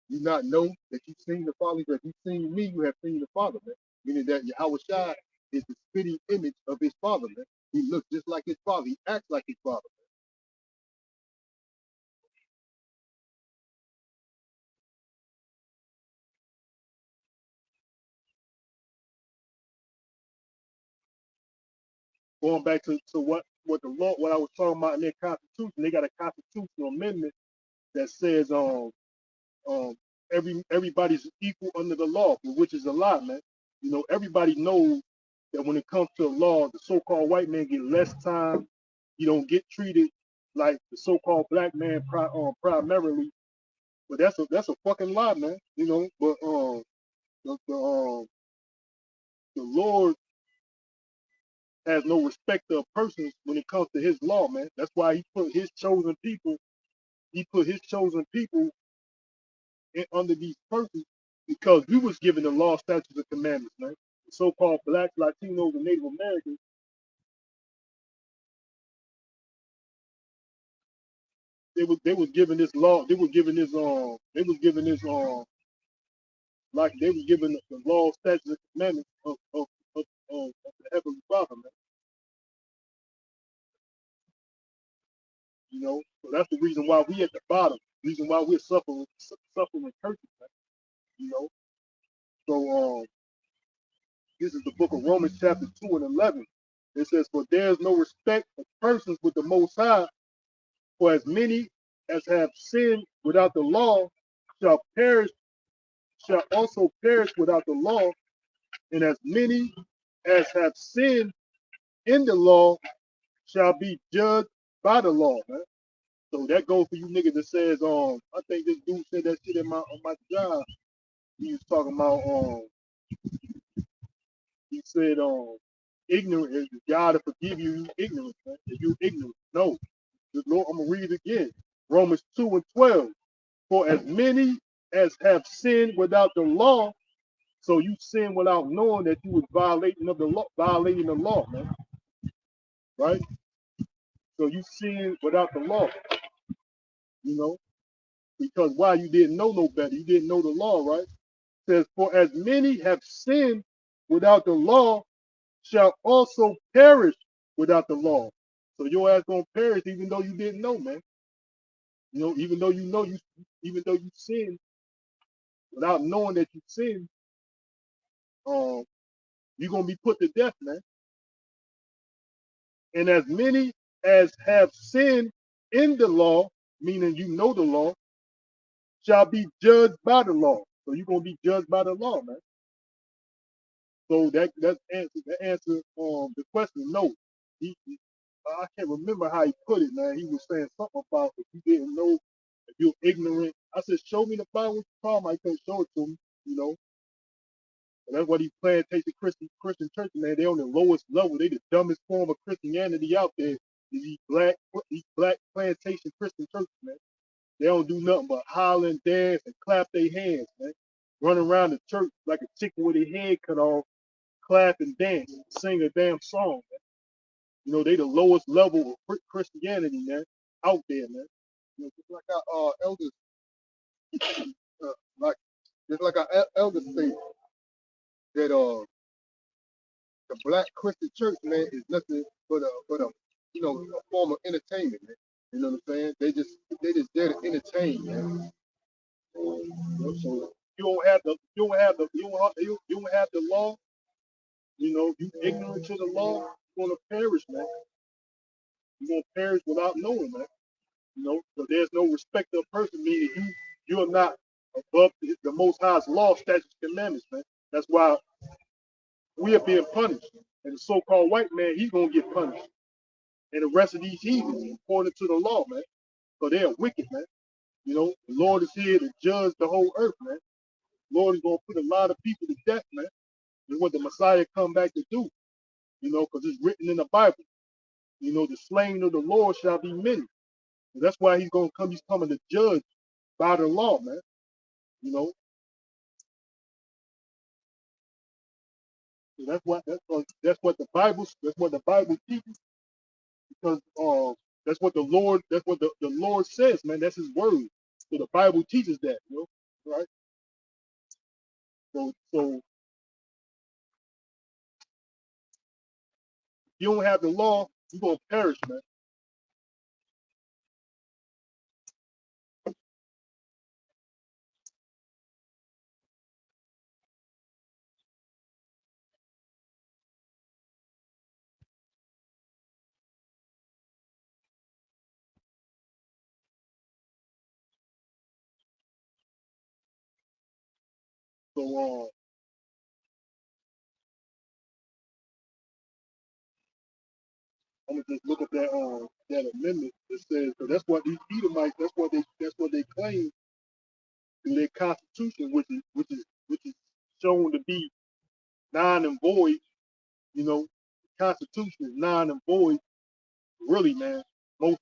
Speaker 2: you not know that you've seen the Father, because you've seen me, you have seen the Father, man. Meaning that Yahweh Shai is the spitting image of his Father, man. He looks just like his Father. He acts like his Father.
Speaker 1: Going back to what the law, what I was talking about in their constitution, they got a constitutional amendment that says um everybody's equal under the law, which is a lie, man. Everybody knows that when it comes to the law, the so-called white man get less time. You don't get treated like the so-called black man primarily. But that's a fucking lie, man. But the Lord has no respect of persons when it comes to His law, man. That's why He put His chosen people. He put His chosen people under these persons because we was given the law, statutes, and commandments, man. The so-called blacks, Latinos, and Native Americans, they was given this law. They was given the law, statutes, and commandments of the Heavenly Father, man. So that's the reason why we at the bottom. Reason why we're suffering curses, man. You know. So this is the book of Romans, chapter 2 and 11. It says, "For there is no respect of persons with the Most High, for as many as have sinned without the law shall also perish without the law, and as many as have sinned in the law shall be judged by the law." Man. So that goes for you niggas that says, I think this dude said that shit on my job. He was talking about, he said, ignorant is God to forgive you ignorance, man. If you ignorant. No. The Lord, I'm gonna read it again. Romans 2 and 12. For as many as have sinned without the law, so you sin without knowing that you was violating the law, man. Right? So you sin without the law, you know, because why? You didn't know no better. You didn't know the law, right? It says, for as many have sinned without the law shall also perish without the law. So your ass gonna perish even though you didn't know, man. Even though even though you sin without knowing that you sin, um, you're gonna be put to death, man. And as many as have sinned in the law, meaning you know the law, shall be judged by the law. So you're gonna be judged by the law, man. So that answer the question. No, I can't remember how he put it, man. He was saying something about if you didn't know, if you're ignorant, I said, show me the Bible with the problem. I couldn't show it to him, you know. And that's what these plantation Christian churches, man, they on the lowest level. They the dumbest form of Christianity out there. These black plantation Christian churches, man. They don't do nothing but holler and dance and clap their hands, man. Run around the church like a chicken with their head cut off, clap and dance, and sing a damn song, man. You know, they the lowest level of Christianity, man, out there, man.
Speaker 2: You know, just like our elders, like just like our elders say that the black Christian church, man, is nothing but a you know a form of entertainment, man. You know what I'm saying? They just there to entertain, man.
Speaker 1: You know, so you don't have the law. You know, you ignorant to the law, you're gonna perish, man. You're gonna perish without knowing, man. You know, so there's no respect of person, meaning you're not above the Most High's law, statutes, commandments, man. That's why we are being punished, and the so-called white man, he's gonna get punished, and the rest of these heathens, according to the law, man. So they're wicked, man. You know, the Lord is here to judge the whole earth, man. The Lord is gonna put a lot of people to death, man. That's what the Messiah come back to do, you know, because it's written in the Bible. You know, the slain of the Lord shall be many. And that's why he's gonna come. He's coming to judge by the law, man. You know, so that's what the Bible teaches, because that's what the Lord says, man. That's His word. So the Bible teaches that, you know, right? So if you don't have the law, you're gonna perish, man. So I'm gonna just look at that amendment. It says, so that's what these Edomites, that's what they claim in their constitution, which is shown to be non and void. You know, Constitution is non and void. Really, man. Most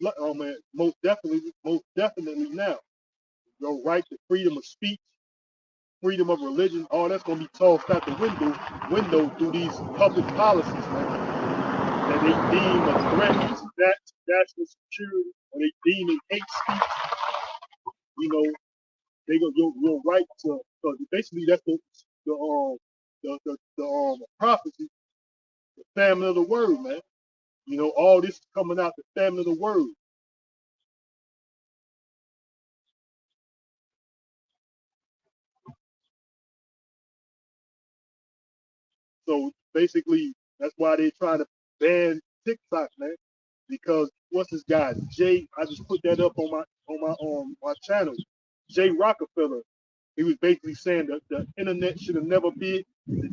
Speaker 1: definitely now. Your right to freedom of speech, freedom of religion, all that's gonna be tossed out the window through these public policies, man. That they deem a threat to national security, or they deem it hate speech. You know, they go your right to. Basically, that's the prophecy, the family of the word, man. You know, all this is coming out the family of the word. So basically, that's why they're trying to ban TikTok, man. Because what's this guy? I just put that up on my channel. Jay Rockefeller. He was basically saying that the internet should have never been.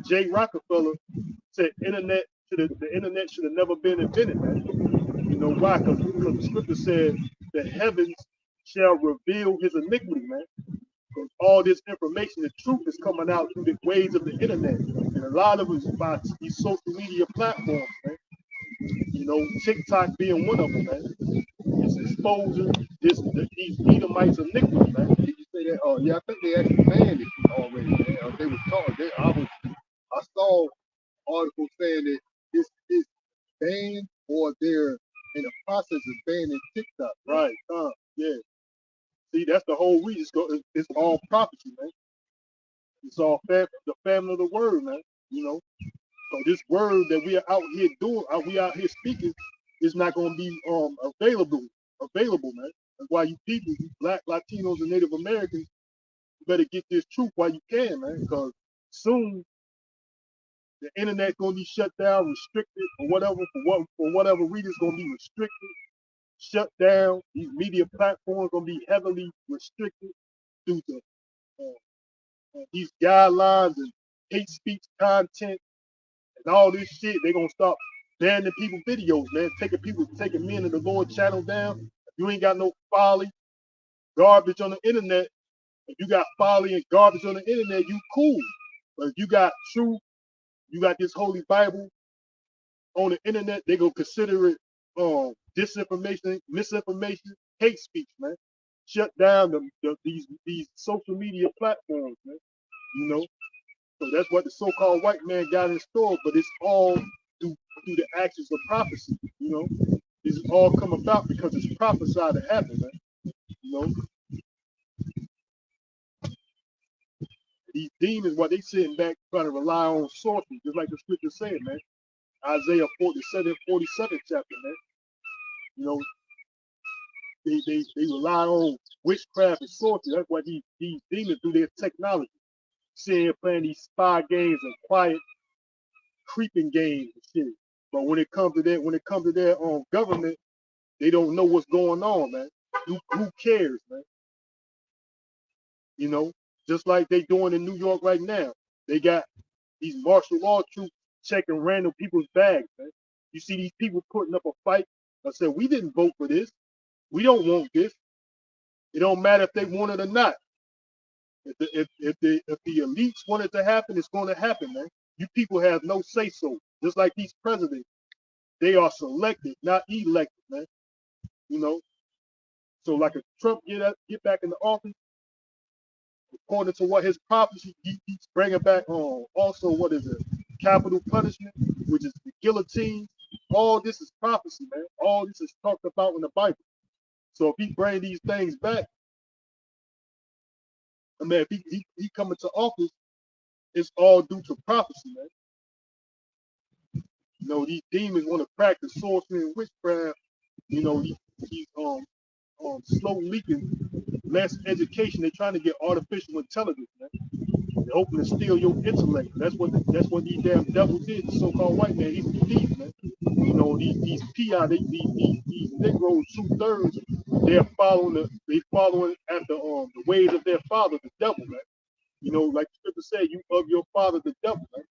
Speaker 1: Jay Rockefeller said the internet should have never been invented, man. You know why? Because the scripture said the heavens shall reveal his iniquity, man. Because all this information, the truth is coming out through the ways of the internet. And a lot of it is by these social media platforms, man. You know, TikTok being one of them, man. It's exposing these Edomites iniquity, man.
Speaker 2: Did you say that? Oh, yeah, I think they actually banned it already, man. They were taught. I saw articles saying that it's banned or they're in the process of banning TikTok.
Speaker 1: Right, yeah. See, that's the whole reason. It's all prophecy, man. It's all the family of the word, man. You know, so this word that we are out here doing, we out here speaking, is not going to be available, man. That's why you people, you Black, Latinos, and Native Americans, you better get this truth while you can, man. Because soon the internet's going to be shut down, restricted, or whatever for whatever reason, it's going to be restricted, shut down. These media platforms going to be heavily restricted due to these guidelines and hate speech content and all this shit. They're gonna start banning people videos, man. Taking men of the Lord channel down. If you ain't got no folly, garbage on the internet, If you got folly and garbage on the internet, you cool. But if you got truth, you got this holy Bible on the internet, they gonna consider it disinformation, misinformation, hate speech, man. Shut down these social media platforms, man. You know, so that's what the so-called white man got in store. But it's all through the actions of prophecy. You know, this is all come about because it's prophesied to happen, man. You know, these demons, what they sitting back trying to rely on sources, just like the scripture said, man. Isaiah 47, 47 chapter, man. You know, they rely on witchcraft and sorcery. That's why these demons do their technology. Sitting here playing these spy games and quiet creeping games and shit. But when it comes to their government, they don't know what's going on, man. Who cares, man? You know, just like they doing in New York right now. They got these martial law troops checking random people's bags, man. You see these people putting up a fight. I said, we didn't vote for this. We don't want this. It don't matter if they want it or not. If the elites want it to happen, it's going to happen, man. You people have no say so. Just like these presidents, they are selected, not elected, man. You know. So like if Trump get back in the office, according to what his prophecy, he's bringing back also what is it, capital punishment, which is the guillotine. All this is prophecy, man. All this is talked about in the Bible. So if he bring these things back, I mean, if he come into office, it's all due to prophecy, man. You know, these demons want to practice sorcery and witchcraft. You know, these slow leaking, less education. They're trying to get artificial intelligence, man. They're hoping to steal your intellect. That's what these damn devils did. The so-called white man, he's a thief, man. You know, these PI, these Negroes, 2/3, they're following after the ways of their father, the devil, man. You know, like the scripture said, you of your father, the devil, man.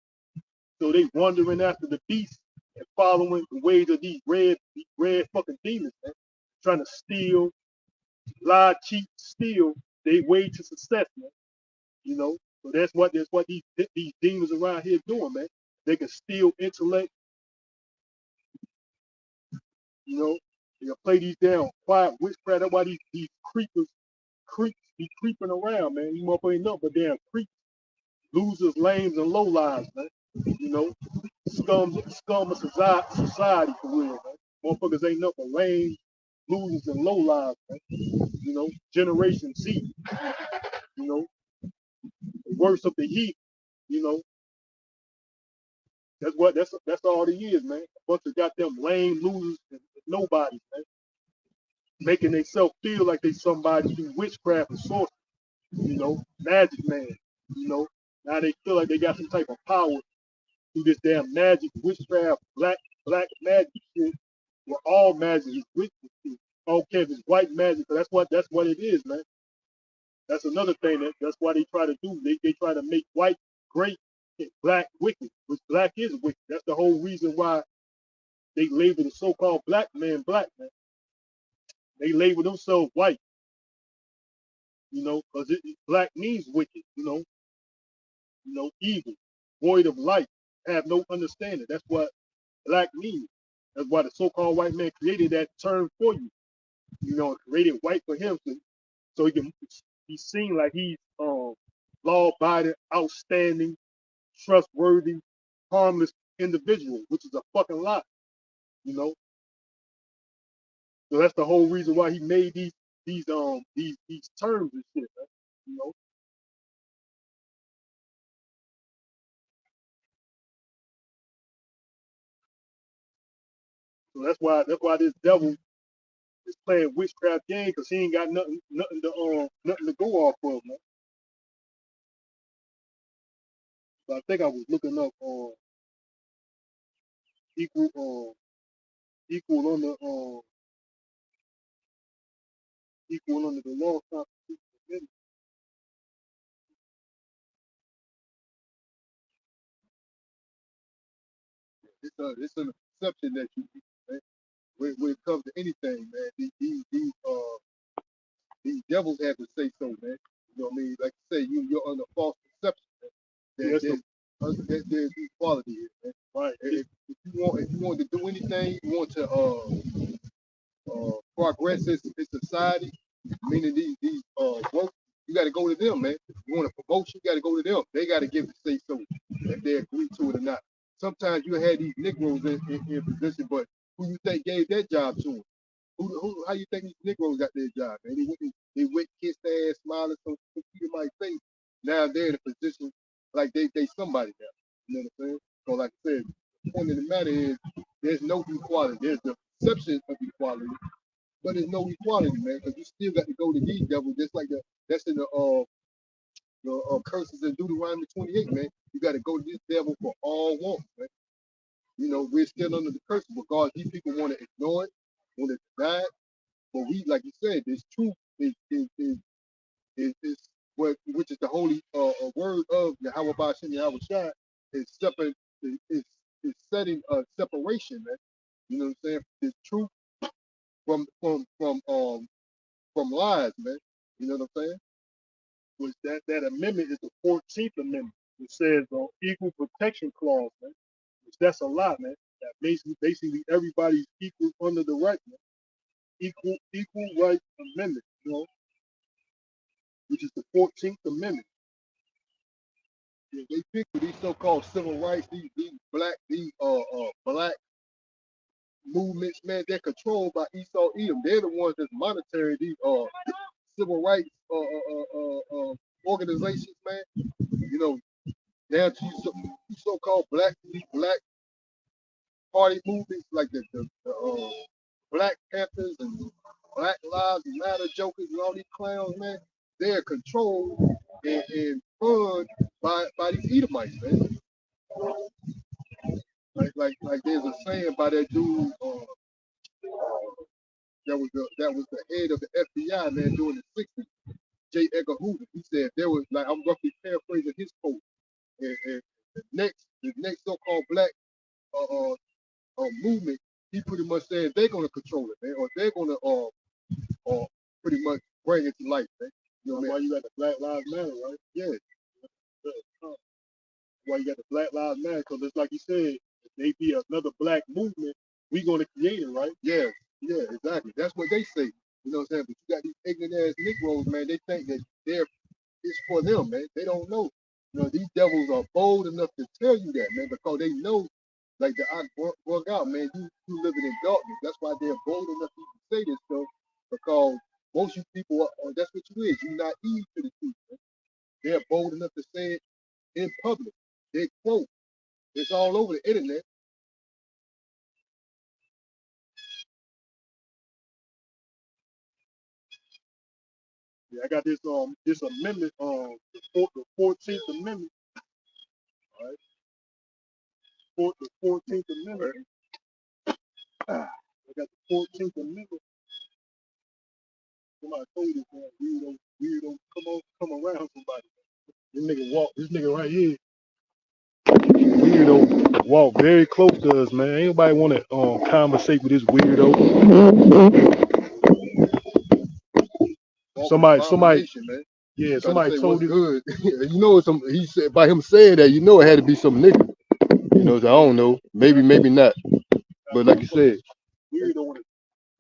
Speaker 1: So they wandering after the beast and following the ways of these red fucking demons, man. Trying to steal, lie, cheat, steal. They way to success, man. You know. So that's what these demons around here doing, man. They can steal intellect, you know. They can play these damn quiet witchcraft. That's why these creeps be creeping around, man. You motherfuckers ain't nothing but damn creeps, losers, lames, and low lives, man. You know, scum of society for real, man. Motherfuckers ain't nothing but lame, losers, and low lives, man. You know, Generation Z, you know, the worst of the heat, you know. That's all they is, man. A bunch of goddamn lame losers and nobody, man. Making themselves feel like they somebody through witchcraft and sorcery, you know, magic man, you know. Now they feel like they got some type of power through this damn magic, witchcraft, black magic shit, where all magic is witchcraft. I don't care if it's white magic, but that's what it is, man. That's another thing that's why they try to do. They try to make white great and black wicked, which black is wicked. That's the whole reason why they label the so-called black man black, man. They label themselves white, you know, because black means wicked, you know, evil, void of light, have no understanding. That's what black means. That's why the so-called white man created that term for you, you know, created white for him so he can be seen like he's law-abiding, outstanding, trustworthy, harmless individual, which is a fucking lie, you know. So that's the whole reason why he made these terms and shit, man, you know. So that's why this devil is playing witchcraft game because he ain't got nothing to go off of, man. So I think I was looking up equal equal under equal under the law constitution. It's an exception that you man. When it comes to anything, man, these devils have to say so, man.
Speaker 2: You know what I mean? Like I say, you're under false perception
Speaker 1: Yes,
Speaker 2: that there's equality here, man.
Speaker 1: right.
Speaker 2: If you want to do anything, you want to progress in society, meaning these work, you got to go to them, man. You want a promotion, you got to go to them. They got to give the say so if they agree to it or not. Sometimes you had these Negroes in position, but who you think gave that job to them? How you think these Negroes got their job, man? They went, kissed their ass, smiling, so you might think now they're in a position like they somebody now. You know what I'm saying? So like I said, the point of the matter is there's no equality. There's the perception of equality, but there's no equality, man, because you still got to go to these devils, just like that's in the curses in Deuteronomy 28, man. You got to go to this devil for all wants, man. You know, we're still under the curse because these people want to ignore it, want to deny it. But we, like you said, this truth is what, which is the holy word of Yahweh Ba'ashem Yahweh Shai, is separate, is setting a separation, man. You know what I'm saying? This truth from lies, man. You know what I'm saying?
Speaker 1: Which that amendment is the 14th Amendment. It says equal protection clause, man. Which that's a lot, man. That basically everybody's equal under the right, man. Equal rights amendment, you know, which is the 14th Amendment.
Speaker 2: Yeah, they pick these so-called civil rights, these black movements, man. They're controlled by Esau Edom. They're the ones that's monitoring these civil rights organizations, man. You know, down to these so-called black party movements like the Black Panthers and Black Lives Matter jokers and all these clowns, man. They're controlled and run by these Edomites, man. Like there's a saying by that dude that was the head of the FBI, man, during the 60s, J. Edgar Hoover. He said there was, like, I'm roughly paraphrasing his quote, and the next so-called black movement, he pretty much said they're gonna control it, man, or they're gonna pretty much bring it to life, man. You know
Speaker 1: That's
Speaker 2: what I
Speaker 1: why
Speaker 2: mean?
Speaker 1: you got the Black Lives Matter, right?
Speaker 2: Yeah,
Speaker 1: Why you got the Black Lives Matter? Because it's like you said, if they be another black movement, we gonna create it, right?
Speaker 2: yeah, exactly. That's what they say. You know what I'm saying? But you got these ignorant ass Negroes, man. They think that it's for them, man. They don't know. You know, these devils are bold enough to tell you that, man, because they know, like the I brought out, man, you living in darkness. That's why they're bold enough to say this stuff, because most you people that's what you is. You're naive to the truth, man. They're bold enough to say it in public. They quote. It's all over the internet.
Speaker 1: Yeah, I got this amendment, the 14th Amendment, right? The 14th Amendment. I got the 14th Amendment. Somebody told this man, weirdo, come around somebody. This nigga right here, weirdo, walk very close to us, man. Ain't nobody want to conversate with this weirdo. Somebody,
Speaker 2: Man.
Speaker 1: yeah,
Speaker 2: Try to
Speaker 1: somebody
Speaker 2: say
Speaker 1: told
Speaker 2: what's
Speaker 1: this.
Speaker 2: good. You know, he said by him saying that, you know, it had to be some nigga. You know, so I don't know. Maybe not. But like you said,
Speaker 1: Weirdo want to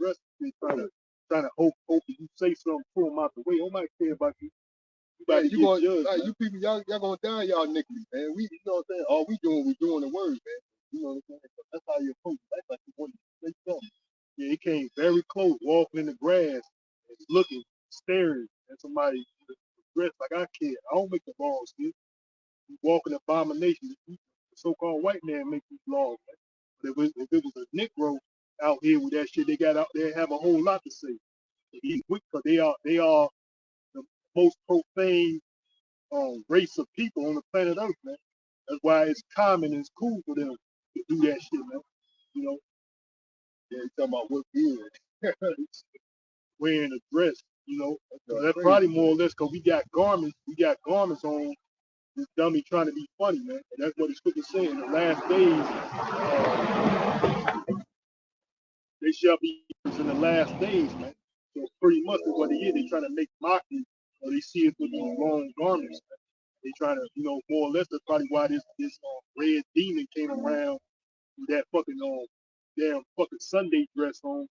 Speaker 1: dress me, trying to hope you say something to him out the way. Nobody care about you.
Speaker 2: yeah, you people, y'all gonna die, y'all niggas, man. We, you know what I'm saying? All we doing the words, man. You know what I'm saying? So that's how you approach. That's like you want to say something.
Speaker 1: Yeah, he came very close, walking in the grass, and looking, staring at somebody dressed like I care. I don't make the laws, kid. You walking abomination. The so-called white man make these laws, man. But if it was a Negro out here with that shit they got out there, have a whole lot to say. He's weak because they are the most profane race of people on the planet Earth, man. That's why it's common and it's cool for them to do that shit, man. You know,
Speaker 2: Yeah, you talking about what good.
Speaker 1: wearing a dress, you know. That's
Speaker 2: Crazy.
Speaker 1: probably more or less because we got garments on this dummy trying to be funny, man. And that's what the scripture saying. In the last days, they shall be in the last days, man. So pretty much is what it is. They trying to make mockery or they see it with these long garments. They try to, more or less that's probably why this red demon came around with that fucking damn fucking Sunday dress on,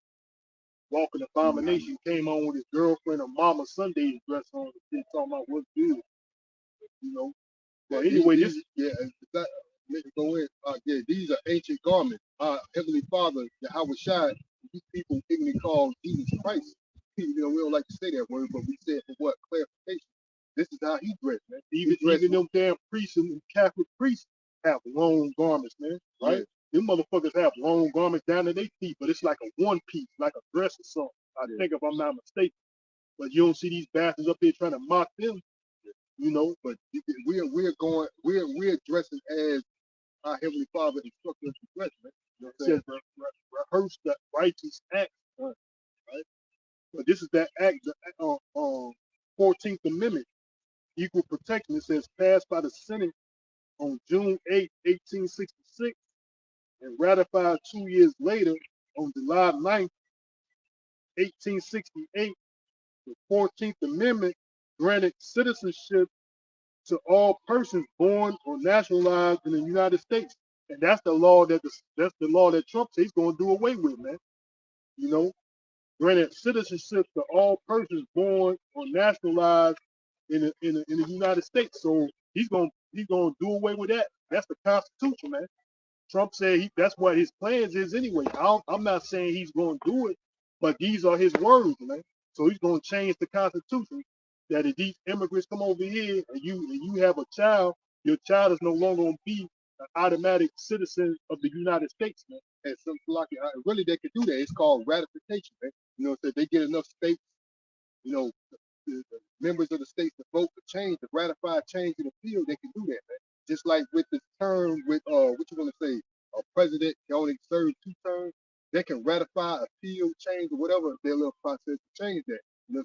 Speaker 1: walking abomination, came on with his girlfriend or mama Sunday dress on, and talking about what's good, you know. But anyway, this
Speaker 2: yeah, that let me go in. Yeah, these are ancient garments. Heavenly Father, Yahweh Shai, these people ignorantly call Jesus Christ. We don't like to say that word, but we say it for what? Clarification. This is how he dressed, man.
Speaker 1: even them damn priests and Catholic priests have long garments, man. Right? Yeah. Them motherfuckers have long garments down to their feet, but it's like a one piece, like a dress or something. I think if I'm not mistaken. But you don't see these bastards up here trying to mock them,
Speaker 2: But we're dressing as our Heavenly Father instructed us to dress, man.
Speaker 1: It says rehearse the righteous act, right? But this is that act, the 14th Amendment, equal protection. It says passed by the Senate on June 8, 1866, and ratified 2 years later on July 9th, 1868. The 14th Amendment granted citizenship to all persons born or nationalized in the United States. And that's the law that's the law that Trump says he's going to do away with, man. Granted citizenship to all persons born or nationalized in the United States. So he's gonna do away with that. That's the Constitution, man. Trump said that's what his plans is anyway. I'm not saying he's going to do it, but these are his words, man. So he's going to change the Constitution that if these immigrants come over here and you have a child, your child is no longer going to be an automatic citizen of the United States, man.
Speaker 2: And some like really they could do that. It's called ratification, man. So if they get enough states, the members of the states to vote to change, to ratify change in the field, they can do that, man. Just like with this term with what you want to say, a president can only serve 2 terms, they can ratify, appeal, change, or whatever their little process to change that.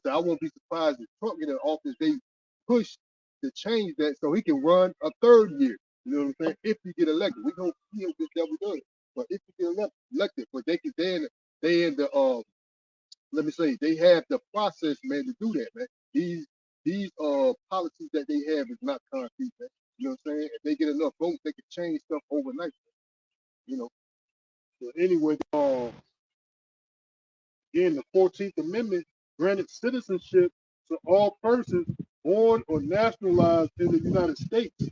Speaker 2: So I won't be surprised if Trump get in office, they push to change that so he can run a 3rd year. You know what I'm saying? If he get elected, we don't see what this devil does. But if he get elected, but they can they in the let me say they have the process, man, to do that, man. These policies that they have is not concrete, man. You know what I'm saying? If they get enough votes, they can change stuff overnight.
Speaker 1: So anyway, again, the 14th Amendment granted citizenship to all persons born or nationalized in the United States,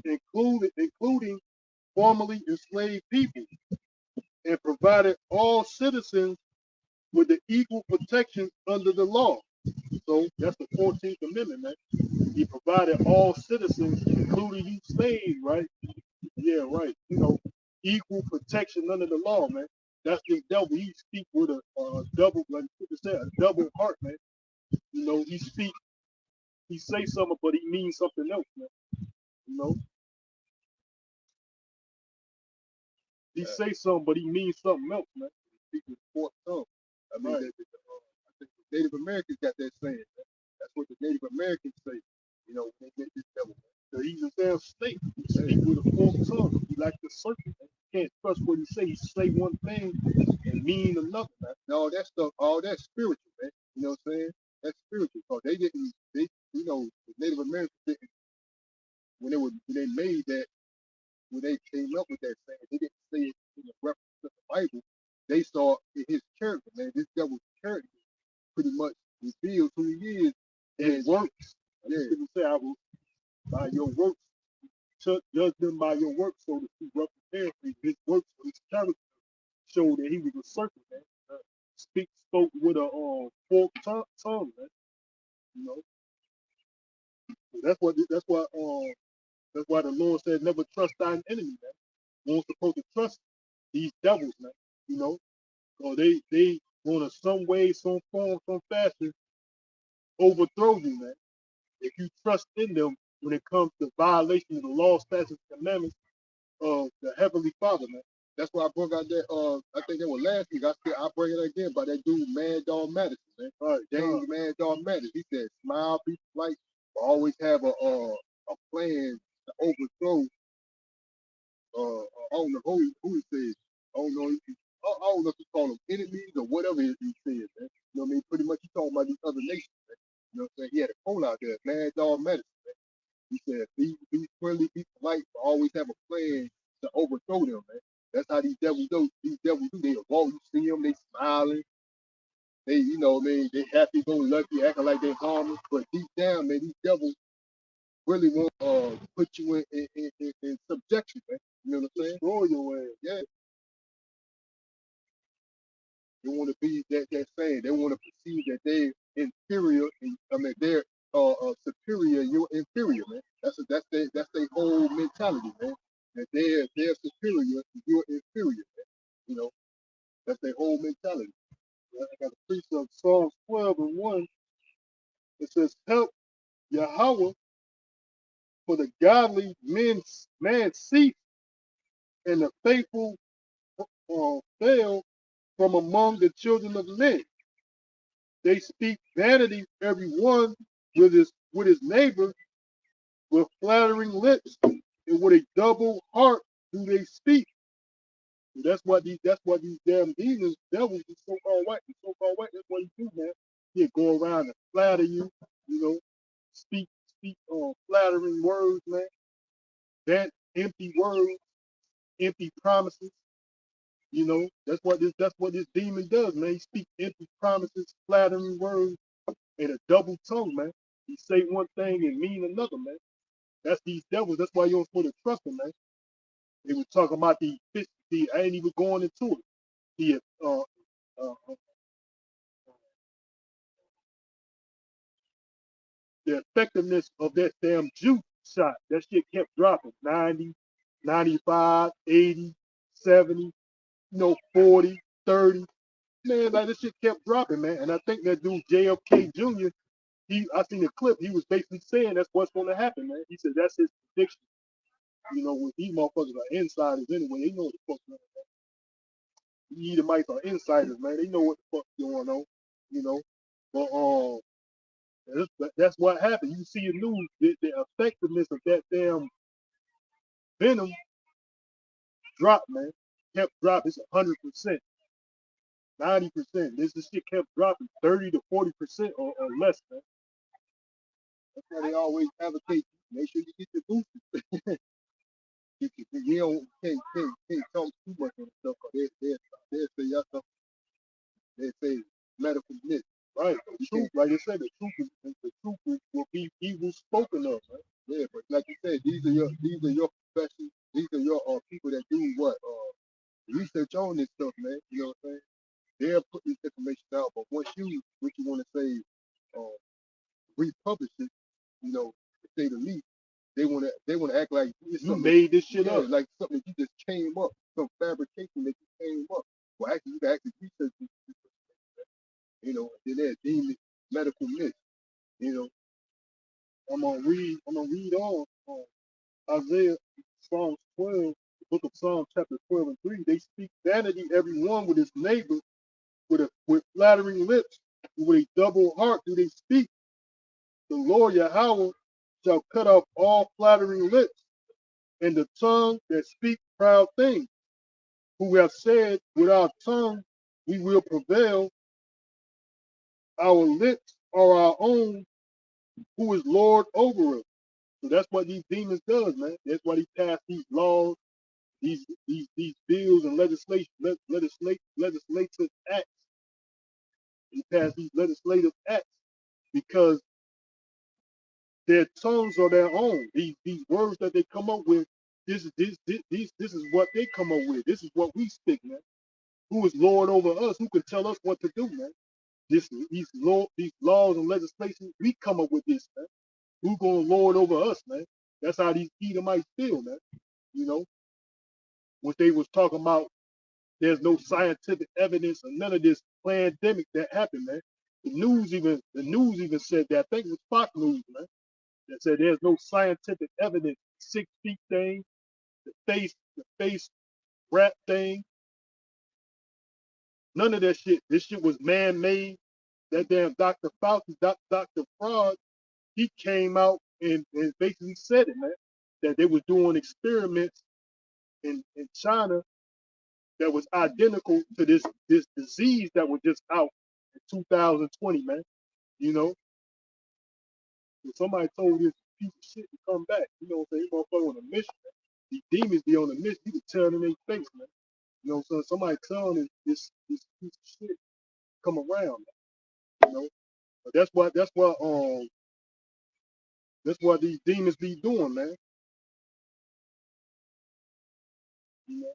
Speaker 1: including formerly enslaved people, and provided all citizens with the equal protection under the law. So that's the 14th Amendment, man. He provided all citizens, including you slaves, right? Yeah, right. Equal protection under the law, man. That's the devil. He speak with a double, like people say, a double heart, man. He say something, but he means something else, man. He say something, but he means something else, man.
Speaker 2: Speak with fourth tongue. I mean, right. I think the Native Americans got that saying. Man. That's what the Native Americans say. When they get this devil.
Speaker 1: So he's a damn snake. He speak with a forked tongue. He like the serpent. You can't trust what he say. He say one thing and mean another, man.
Speaker 2: No, that stuff, all that's spiritual, man. You know what I'm saying? That's spiritual. So they didn't, the Native Americans didn't, when they made that, when they came up with that saying, they didn't say it in the reference to the Bible. They saw in his character, man. This devil's character pretty much reveals who he is
Speaker 1: and works. Yeah. People say, I will, by your works, judge them by your works, so to speak, roughly paraphrase. His works, his character showed that he was a serpent, man. Spoke with a forked tongue, man. So that's why the Lord said, never trust thine enemy, man. You ain't supposed to trust these devils, man. So they want to some way, some form, some fashion overthrow you, man. If you trust in them when it comes to violation of the law, statutes, and commandments of the Heavenly Father, man.
Speaker 2: That's why I brought out that, I think that was last week. I'll bring it again by that dude, Mad Dog Madison, man. Right, James Mad Dog Madison. He said, smile, be polite, but always have a plan to overthrow, I don't know who he says. I don't know if he call them enemies or whatever he said, man. You know what I mean? Pretty much he talking about these other nations, man. You know what I'm saying? He had a quote said, be friendly, be polite, but always have a plan to overthrow them, man. That's how these devils do. These devils do. They walk, you see them, they smiling, they, man, they happy, go lucky, acting like they harmless, but deep down, man, these devils really want put you in subjection, man. You know what I'm saying? Destroy your ass. Yeah. They want to be that saying. They want to perceive that they're inferior. They're superior. You're inferior, man. That's their whole mentality, man. That they're superior. You're inferior, man. You know, that's their whole mentality.
Speaker 1: I got a precept, Psalms 12:1. It says, "Help Yahweh, for the godly man cease, and the faithful fail from among the children of men. They speak vanity, every one with his neighbor, with flattering lips, and with a double heart do they speak." And that's what these damn demons, devils, these so-called white, that's what he do, man. He'll go around and flatter you, speak flattering words, man. That empty words, empty promises. That's what this demon does, man. He speaks empty promises, flattering words, and a double tongue, man. He say one thing and mean another, man. That's these devils. That's why you don't supposed to trust them, man. They were talking about the fish. I ain't even going into it. The the effectiveness of that damn juice shot. That shit kept dropping. 90, 95, 80, 70, 40, 30. Man, like this shit kept dropping, man. And I think that dude JFK Jr., I seen a clip, he was basically saying that's what's gonna happen, man. He said that's his prediction. When these motherfuckers are insiders anyway, they know what the fuck's going on. The Edomites are insiders, man. They know what the fuck's going on, you know. But that's what happened. You see in news, the effectiveness of that damn venom dropped, man. Kept dropping. It's 100%, 90%. This shit kept dropping 30 to 40% or less, man.
Speaker 2: That's why they always advocate. Make sure you get your boosters. You can't talk too much on stuff. They say y'all stuff. They say medical myth.
Speaker 1: Right. The truth, like I said, the truth will be evil spoken of, right?
Speaker 2: Yeah, but like you said, these are your professions. These are your people that do what research on this stuff, man. You know what I'm saying? They'll put this information out, but once you want to say republish it, to say the least, they want to act like it's
Speaker 1: you made this shit up,
Speaker 2: like something that you just came up, some fabrication that you came up. Well, actually, you can actually research this, then they're deemed medical myth.
Speaker 1: I'm gonna read on Isaiah, Psalms 12, the book of Psalms, chapter 12 and 3. They speak vanity, every one with his neighbor, with flattering lips, with a double heart do they speak. The Lord Yahweh shall cut off all flattering lips, and the tongue that speak proud things, who have said, with our tongue we will prevail, our lips are our own, who is Lord over us. So that's what these demons does, man. That's why they pass these laws, these bills and legislative acts. They pass these legislative acts because their tongues are their own. These words that they come up with, this is what they come up with. This is what we speak, man. Who is Lord over us? Who can tell us what to do, man? These laws and legislation, we come up with this, man. Who gonna lord over us, man? That's how these Edomites feel, man. What they was talking about, there's no scientific evidence or none of this pandemic that happened, man. The news even said that. I think it was Fox News, man, that said there's no scientific evidence. 6 feet thing, the face wrap thing, none of that shit. This shit was man-made. That damn Dr. Fauci, Dr. Fraud, he came out and basically said it, man, that they were doing experiments in China that was identical to this disease that was just out in 2020, man. If somebody told this piece of shit to come back. You know what I'm saying? You motherfucker on a mission. Man. These demons be on a mission. You can tell it in their face, man. You know what I'm saying? Somebody telling this piece of shit come around, man. You know? But that's what these demons be doing, man. You know,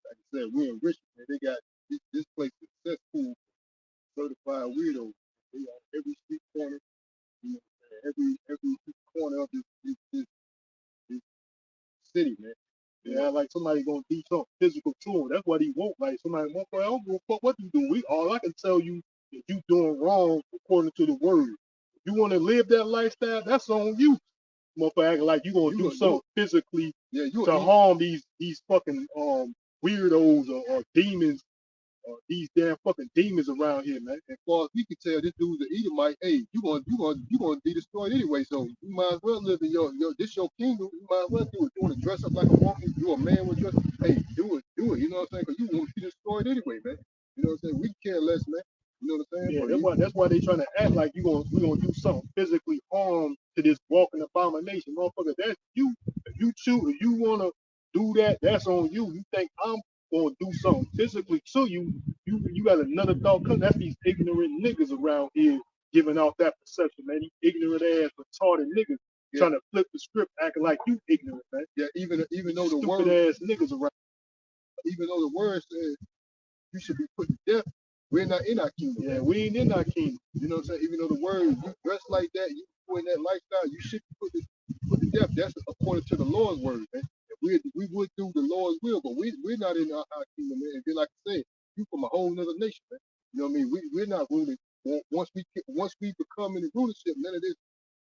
Speaker 1: like I said, we're in Richmond, man. They got this place is successful, certified weirdos. They on every street corner, you know, every street corner of this city, man. Yeah, like somebody gonna do something physical to him. That's what he want. Like somebody want. I don't give a fuck what you do. All I can tell you is you doing wrong according to the word. If you want to live that lifestyle, that's on you. Motherfucker acting like you gonna do something physically to harm these fucking weirdos or demons or these damn fucking demons around here, man. As far as we can tell, this dude's an Edomite. Hey, you gonna be destroyed anyway. So you might as well live in your kingdom. You might as well do it. You want to dress up like a woman? You a man with dress? Hey, do it. You know what I'm saying? Because you want to be destroyed anyway, man. You know what I'm saying? We care less, man. You know what I'm saying? Yeah, that's why they trying to act like we gonna do something physically harm to this walking abomination, motherfucker. That's you. If you choose, if you wanna do that, that's on you. You think I'm gonna do something physically to you? You got another thought. Cause that's these ignorant niggas around here giving off that perception, man. These ignorant ass, retarded niggas trying to flip the script, acting like you ignorant, man. Yeah, even though the word ass niggas around, even though the word says you should be put to death. We're not in our kingdom. Yeah, we ain't in our kingdom. You know what I'm saying? Even though the word, you dress like that, you in that lifestyle, you should be put to death. That's according to the Lord's word, man. We would do the Lord's will, but we're not in our kingdom, man. And then, like I said, you from a whole nother nation, man. You know what I mean? We're not ruling. Once we become in the rulership, none of this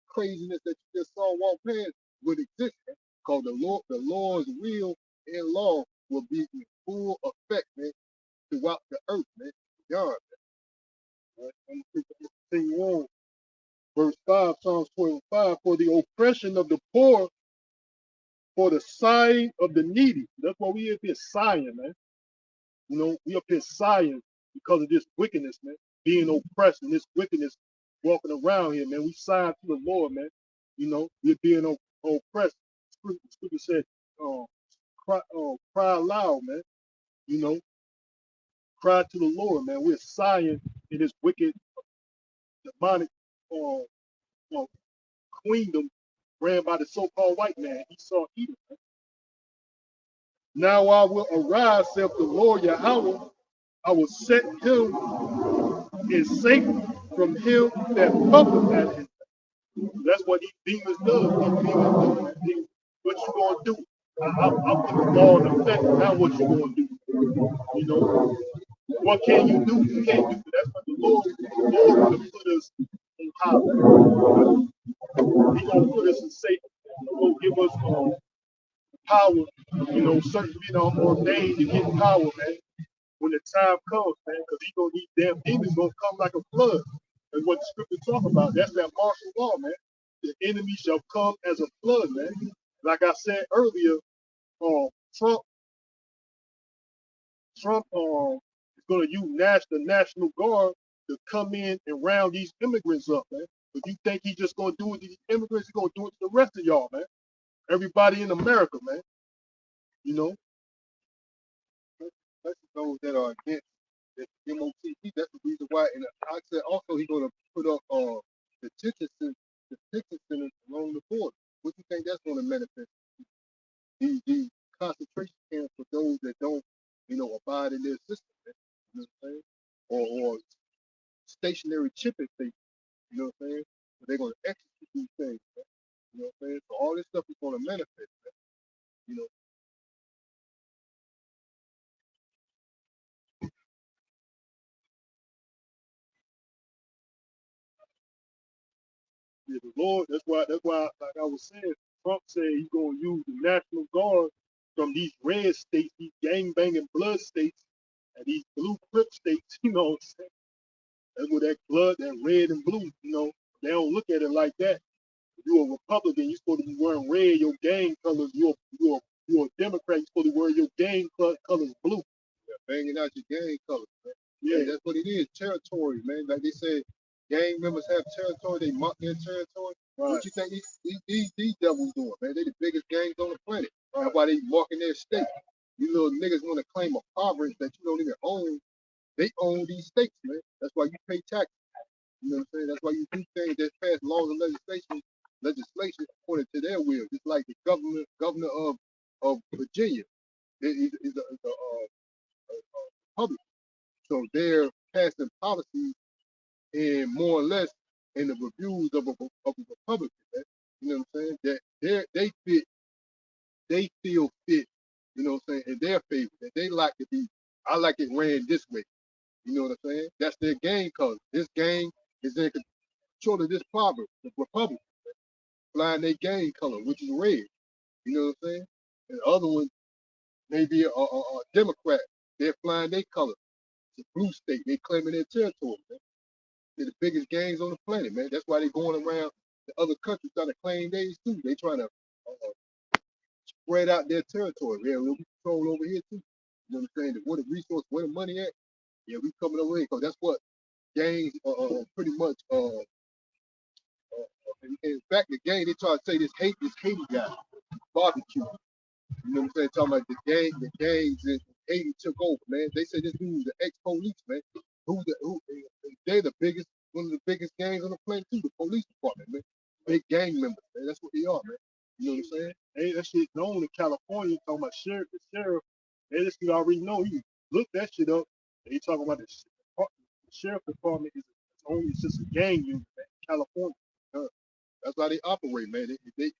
Speaker 1: craziness that you just saw walk past would exist, man. Because the Lord's will and law will be in full effect, man, throughout the earth, man. God, man. Right? I'm going to continue on. Verse 5, Psalms 12:5, for the oppression of the poor, for the sighing of the needy. That's why we up here sighing, man. You know, we up here sighing because of this wickedness, man. Being oppressed and this wickedness walking around here, man. We sigh to the Lord, man. You know, we're being oppressed. Scripture said, cry loud, man. You know, cry to the Lord, man. We're sighing in this wicked, demonic queendom ran by the so-called white man. He saw Edom. Now I will arise, saith the Lord Yahweh. I will set him in safety from him that puffeth at him. That's what these demons do. What you gonna do? I'll put the law in effect. Now what you gonna do? You know, what can you do? You can't do. That's what the Lord will put us in power. He gonna put us in safety. He gonna give us power. You know, certain ordained to get power, man. When the time comes, man, because these damn demons gonna come like a flood. That's what the scripture talk about. That's that martial law, man. The enemy shall come as a flood, man. Like I said earlier, Trump is gonna use the National Guard to come in and round these immigrants up, man. But you think he's just gonna do it to these immigrants? He's gonna do it to the rest of y'all, man. Everybody in America, man. You know, that's those that are against the MOTP. That's the reason why. And I said also he's going to put up detention centers along the border. What do you think that's going to manifest? These concentration camps for those that don't, abide in their system. You know what I'm saying? Or stationary chipping stations. You know what I'm saying? So they're going to execute these things. Man. You know what I'm saying? So all this stuff is going to manifest. Man. You know. Yeah, the Lord, that's why, like I was saying, Trump said he's gonna use the National Guard from these red states, these gang banging blood states, and these blue crip states, you know what I'm saying? That's where that blood, that red and blue, they don't look at it like that. If you're a Republican, you're supposed to be wearing red, your gang colors, you're a Democrat, you're supposed to wear your gang colors blue. Yeah, banging out your gang colors, man. Yeah, that's what it is, territory, man. Like they said,
Speaker 2: gang members have territory, they mark their territory.
Speaker 1: Right.
Speaker 2: What you think these devils doing, man? They the biggest gangs on the planet.
Speaker 1: Right.
Speaker 2: That's why they marking their state. You little niggas want to claim a province that you don't even own. They own these states, man. That's why you pay taxes. You know what I'm saying? That's why you do things that pass laws and legislation according to their will. Just like the governor of Virginia is a Republican. So they're passing policies and more or less in the reviews of a Republican. Man. You know what I'm saying? That they feel fit. You know what I'm saying? In their favor, that they like to be. I like it ran this way. You know what I'm saying? That's their gang color. This gang is in control of this province, the Republican, flying their gang color, which is red. You know what I'm saying? And the other one may be a Democrat. They're flying their color. It's a blue state. They claiming their territory, man. They're the biggest gangs on the planet, man. That's why they're going around the other countries trying to claim theirs too. They trying to spread out their territory. Yeah, we'll be control over here too. You know what I'm saying? Where the resource, where the money at? Yeah, we coming over here because that's what gangs pretty much in fact the gang they try to say this Haiti guy barbecue. You know what I'm saying? Talking about the gangs in Haiti took over, man. They say this dude was an ex-police, man. They're the biggest, one of the biggest gangs on the planet too, the police department, man. Big gang members, man. That's what they are, man. You know what I'm saying?
Speaker 1: Hey, that shit known in California. Talking about the sheriff. Hey, this dude already know. You look that shit up. They talking about the sheriff department is only just a gang unit, man. California.
Speaker 2: That's how they operate, man. They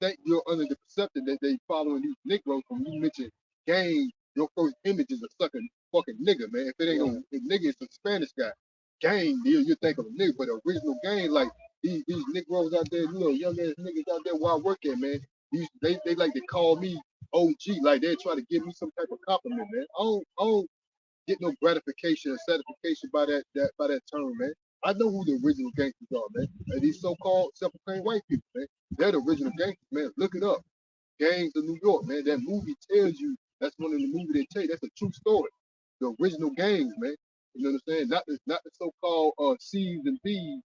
Speaker 2: think you're under the perception that they following these Negroes. When you mention gang, your first image is a sucking fucking nigga, man. If it ain't no if nigga, it's a Spanish guy. Gang, you think of a nigga, but the original gang, like these Negroes out there, little young ass niggas out there where I work at, man. They like to call me OG, like they're trying to give me some type of compliment, man. I don't get no gratification or satisfaction by that term, man. I know who the original gangsters are, man. And these so-called self-proclaimed white people, man. They're the original gangsters, man. Look it up. Gangs of New York, man. That movie tells you that's one of the movies they tell you. That's a true story. The original gangs, man. You know what I'm saying? Not the so-called C's and B's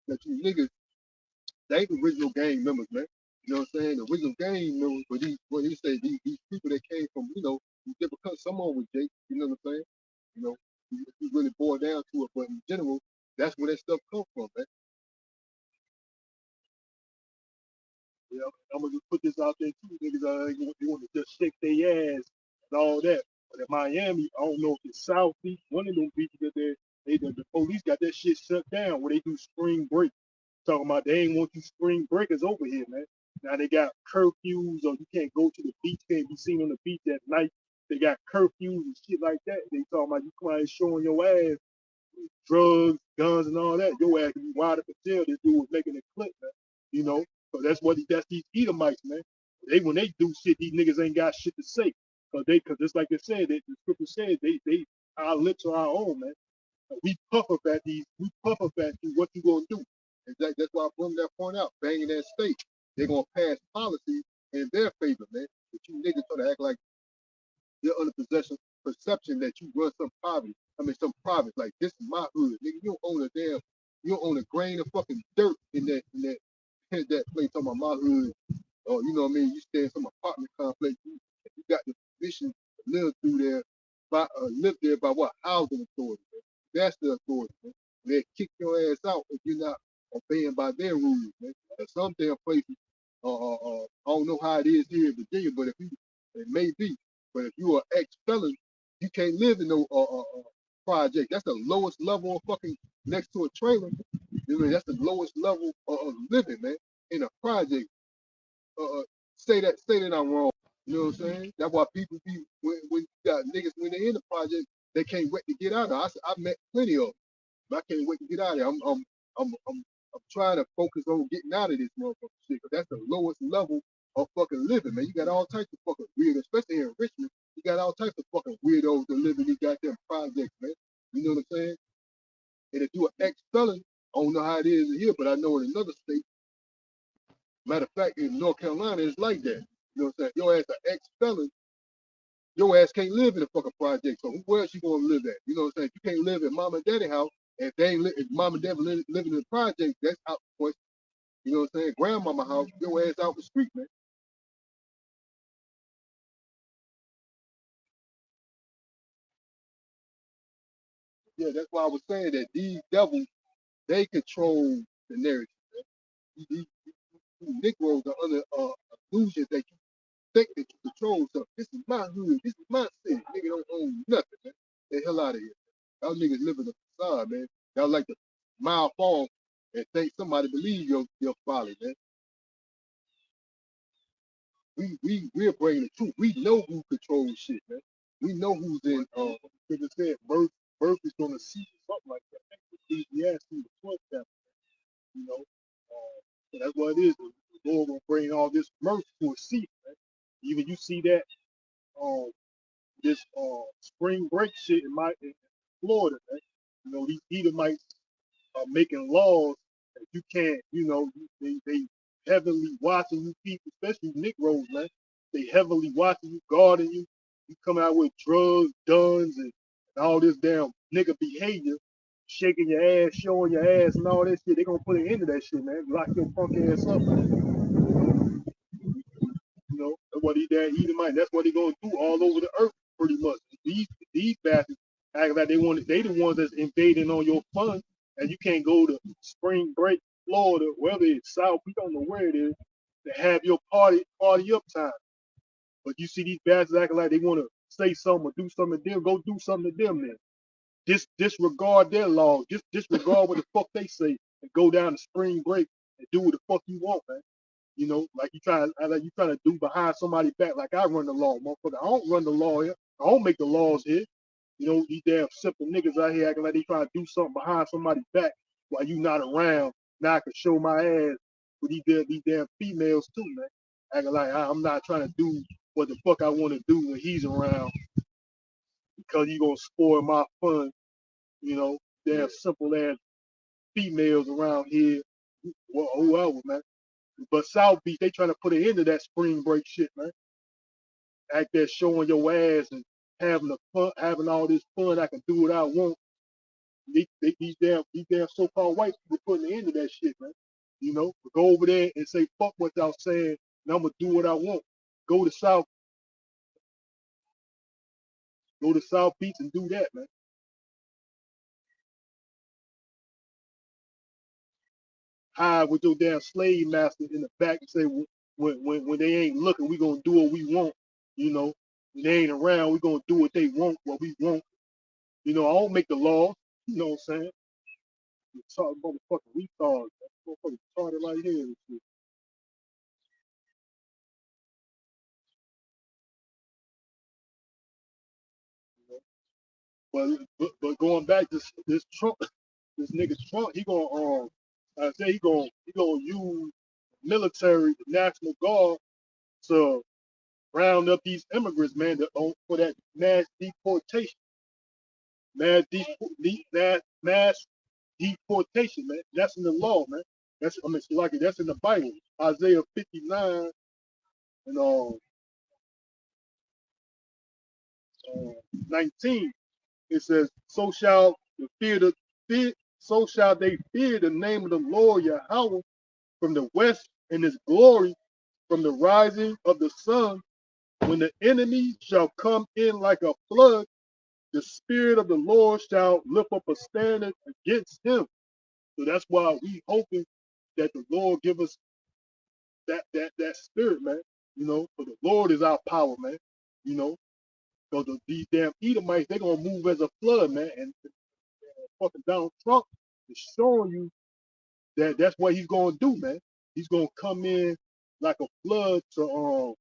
Speaker 2: that you niggas. They ain't the original gang members, man. You know what I'm saying? The original gang members, but what he say, these people that came from, these different countries. Some of them with Jake. You know what I'm saying? You know, if you really boil down to it, but in general, that's where that stuff comes from, man.
Speaker 1: Yeah, I'm gonna just put this out there too. Niggas they want to just shake their ass and all that. But in Miami, I don't know if it's South Beach, one of them beaches that the police got that shit shut down where they do spring break. Talking about they ain't want you spring breakers over here, man. Now they got curfews or you can't go to the beach, can't be seen on the beach at night. They got curfews and shit like that. They talking about you come out here showing your ass, drugs, guns, and all that. Your ass can be wide up in jail. This dude was making a clip, man. You know, so that's these Edomites, man. When they do shit, these niggas ain't got shit to say. Cause just like I said, the scripture said, they our lips are our own, man. We puff up at you. What you gonna do?
Speaker 2: Exactly. That's why I bring that point out. Banging that state, they're gonna pass policies in their favor, man. But you niggas try to act like you're under perception that you run some private. Some private. Like this is my hood, nigga. You don't own a grain of fucking dirt in that place. Talking about my hood. Or you know what I mean? You stay in some apartment complex. You got the permission to live through there, live there by what housing authority. Man. That's the authority. Man. They kick your ass out if you're not obeying by their rules. Man. And some damn places, I don't know how it is here in Virginia, but it may be. But if you are ex-felon, you can't live in no project. That's the lowest level of fucking next to a trailer. You know, that's the lowest level of living, man, in a project. Say that I'm wrong. You know what I'm saying? That's why people be when you got niggas when they in the project, they can't wait to get out of there. I met plenty of them, but I can't wait to get out of there. I'm trying to focus on getting out of this motherfucker shit, because that's the lowest level of fucking living, man. You got all types of fucking weird, especially here in Richmond. You got all types of fucking weirdos that live in these goddamn projects, man. You know what I'm saying? And if you an ex-felon, I don't know how it is here, but I know in another state. Matter of fact, in North Carolina, it's like that. You know what I'm saying? Your ass an ex-felon, your ass can't live in a fucking project. So where else you gonna live at? You know what I'm saying? You can't live at mom and daddy house If they ain't if mom and dad living in the project, that's out the question. You know what I'm saying? Grandmama house, your ass out the street, man. Yeah, that's why I was saying that these devils, they control the narrative. These Negroes are under illusion that you think that you control something. This is my hood. This is my city. Nigga don't own nothing, man. The hell out of here. Y'all niggas live in a facade, man. Y'all like to mouth off and think somebody believe your folly, man. We're bringing the truth. We know who controls shit, man. We know who's in
Speaker 1: because it said birth is gonna cease or something like that. Ecclesiastes the 12th chapter, you know. So that's what it is. The Lord gonna bring all this mirth to a cease, man. Even you see that um this spring break shit in Florida, man. You know, these Edomites are making laws that you can't, you know, they heavily watching you people, especially Negroes, man. They heavily watching you, guarding you. You come out with drugs, guns, and all this damn nigga behavior, shaking your ass, showing your ass, and all that shit. They gonna put an end to that shit, man. Lock your punk ass up, man. You know, that's what that Edomite. That's what they gonna do all over the earth, pretty much. These bastards act like they the ones that's invading on your fun, and you can't go to spring break, Florida, whether it's South, we don't know where it is, to have your party up time. But you see these bastards acting like they want to say something or do something to them, go do something to them then. Disregard their laws, disregard what the fuck they say, and go down to spring break and do what the fuck you want, man. You know, like you trying to do behind somebody back, like I run the law, motherfucker. I don't run the law here. I don't make the laws here. You know, these damn simple niggas out here acting like they trying to do something behind somebody's back while you not around. Now I can show my ass with these damn females too, man. Acting like I'm not trying to do what the fuck I want to do when he's around because you gonna spoil my fun. You know, damn simple ass females around here, well, whoever, man. But South Beach, they trying to put an end to that spring break shit, man. Act there showing your ass and having the fun, having all this fun. I can do what I want. These damn so-called white people putting an end to that shit, man. You know, go over there and say fuck what y'all saying, and I'm gonna do what I want. Go to South Beach and do that, man. Hide with your damn slave master in the back and say when they ain't looking, we gonna do what we want. You know, when they ain't around, we gonna do what they want, what we want. You know, I don't make the law. You know what I'm saying? You talk motherfucking retards. Motherfucking retarded like hell and shit. You know? But going back to this Trump, this nigga Trump, he gonna I say he gonna use military, the National Guard to round up these immigrants, man, for that mass deportation, mass deportation, man. That's in the law, man. That's in the Bible, Isaiah 59 and 19. It says, so shall they fear the name of the Lord Yahweh from the west and his glory from the rising of the sun. When the enemy shall come in like a flood, the spirit of the Lord shall lift up a standard against him. So that's why we hoping that the Lord give us that spirit, man. You know, for the Lord is our power, man. You know, so these damn Edomites, they gonna move as a flood, man. And fucking Donald Trump is showing you that that's what he's gonna do, man. He's gonna come in like a flood to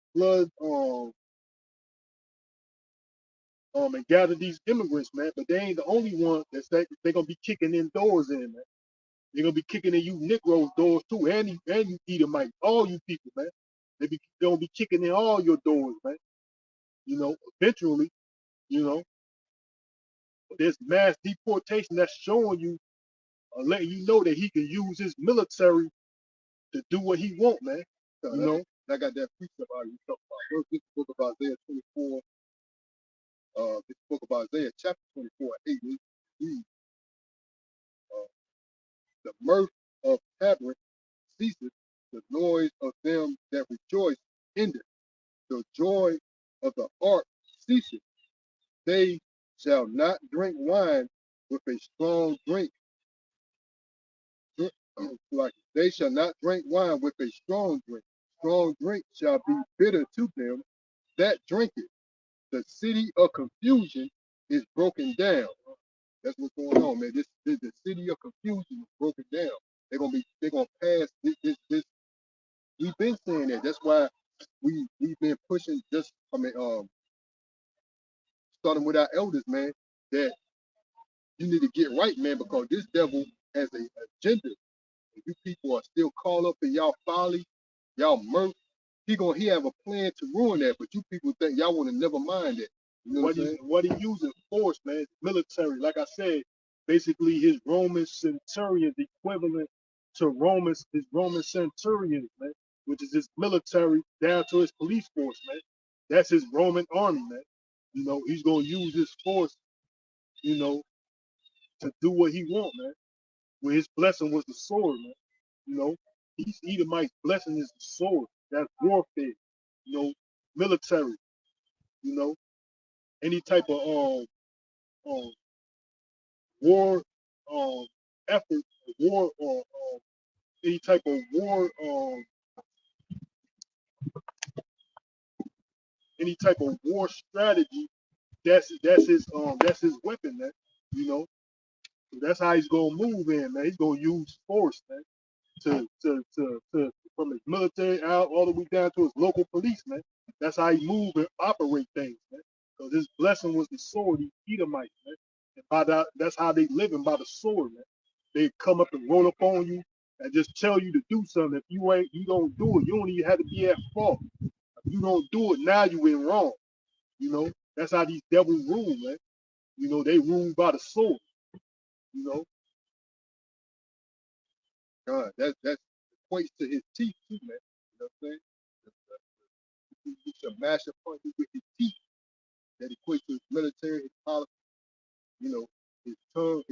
Speaker 1: and gather these immigrants, man. But they ain't the only one they're gonna be kicking in doors in, man. They're gonna be kicking in you Negroes doors too, and you Edomite, all you people, man. They gonna be kicking in all your doors, man. You know, eventually, you know, there's mass deportation that's showing you, letting you know that he can use his military to do what he want, man.
Speaker 2: So
Speaker 1: You know,
Speaker 2: I got that precept out you talking about. First, this book of Isaiah 24, this book of Isaiah chapter 24, 8. The mirth of tabrets ceaseth, the noise of them that rejoice endeth, the joy of the heart ceaseth. They shall not drink wine with a strong drink. Like they shall not drink wine with a strong drink. Strong drink shall be bitter to them that drink it. The city of confusion is broken down. That's what's going on, man. This the city of confusion is broken down. They're gonna pass this. We've been saying that. That's why we've been pushing just starting with our elders, man, that you need to get right, man, because this devil has a agenda. If you people are still caught up in y'all folly, y'all mirth, he have a plan to ruin that, but you people think y'all want to never mind that. You know what I'm saying?
Speaker 1: What he using force, man, military. Like I said, basically his Roman centurions equivalent to his Roman centurions, man, which is his military down to his police force, man. That's his Roman army, man. You know, he's gonna use his force, you know, to do what he want, man. Where his blessing was the sword, man. You know, these Edomites' blessing is the sword. That's warfare, you know, military, you know, any type of um war effort, war or any type of war, any type of war strategy. That's his weapon, man. You know, that's how he's gonna move in, man. He's gonna use force, man, to from his military out all the way down to his local police, man. That's how he move and operate things, man. Because his blessing was the sword, the Edomites, man. And by that's how they living by the sword, man. They come up and roll up on you and just tell you to do something. If you don't do it. You don't even have to be at fault. If you don't do it, now you in wrong. You know, that's how these devils rule, man. You know, they rule by the sword. You know,
Speaker 2: God, that equates to his teeth too, man. You know what I'm saying? He shall mash upon you with his teeth. That equates to his military, his policy. You know, his tongue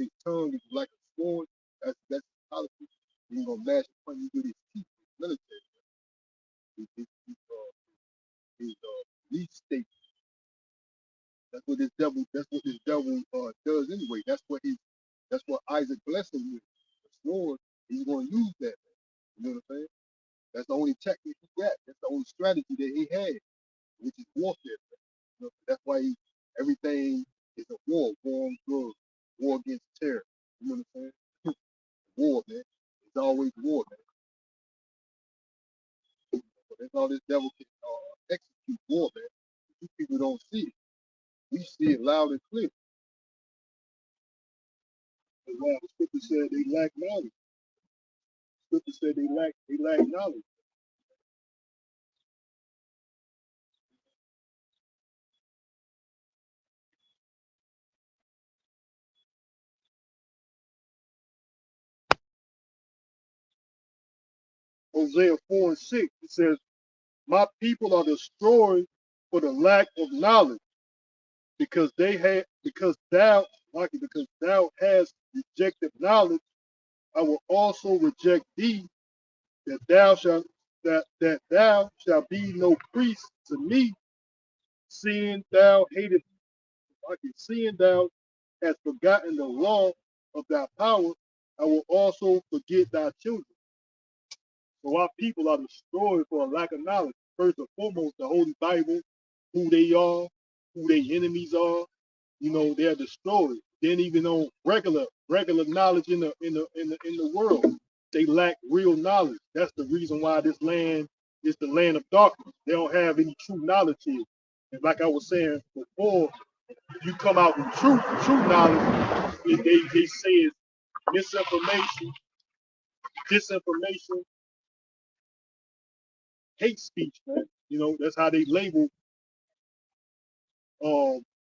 Speaker 2: is like a sword. That's his policy. He's gonna mash upon you with his teeth, his military. His lead state. That's what this devil does anyway. That's what Isaac blessed him with. The sword, he's gonna use that. You know what I'm saying? That's the only technique he got. That's the only strategy that he had, which is warfare. You know, that's why everything is a war on drugs, war against terror. You know what I'm saying? War, man. It's always war, man. So that's all this devil can execute war, man. You people don't see it. We see it loud and clear.
Speaker 1: the scripture said they lack knowledge. Scripture said they lack knowledge. Hosea 4 and 6, it says, my people are destroyed for the lack of knowledge, because thou hast rejected knowledge, I will also reject thee, that thou shalt be no priest to me, seeing thou hatest, seeing thou hast forgotten the law of thy power, I will also forget thy children. So our people are destroyed for a lack of knowledge. First and foremost, the Holy Bible, who they are, who their enemies are, you know, they're destroyed. Then even on regular knowledge in the world, they lack real knowledge. That's the reason why this land is the land of darkness. They don't have any true knowledge here. And like I was saying before, if you come out with true knowledge, they say it's misinformation, disinformation, hate speech, man. You know, that's how they label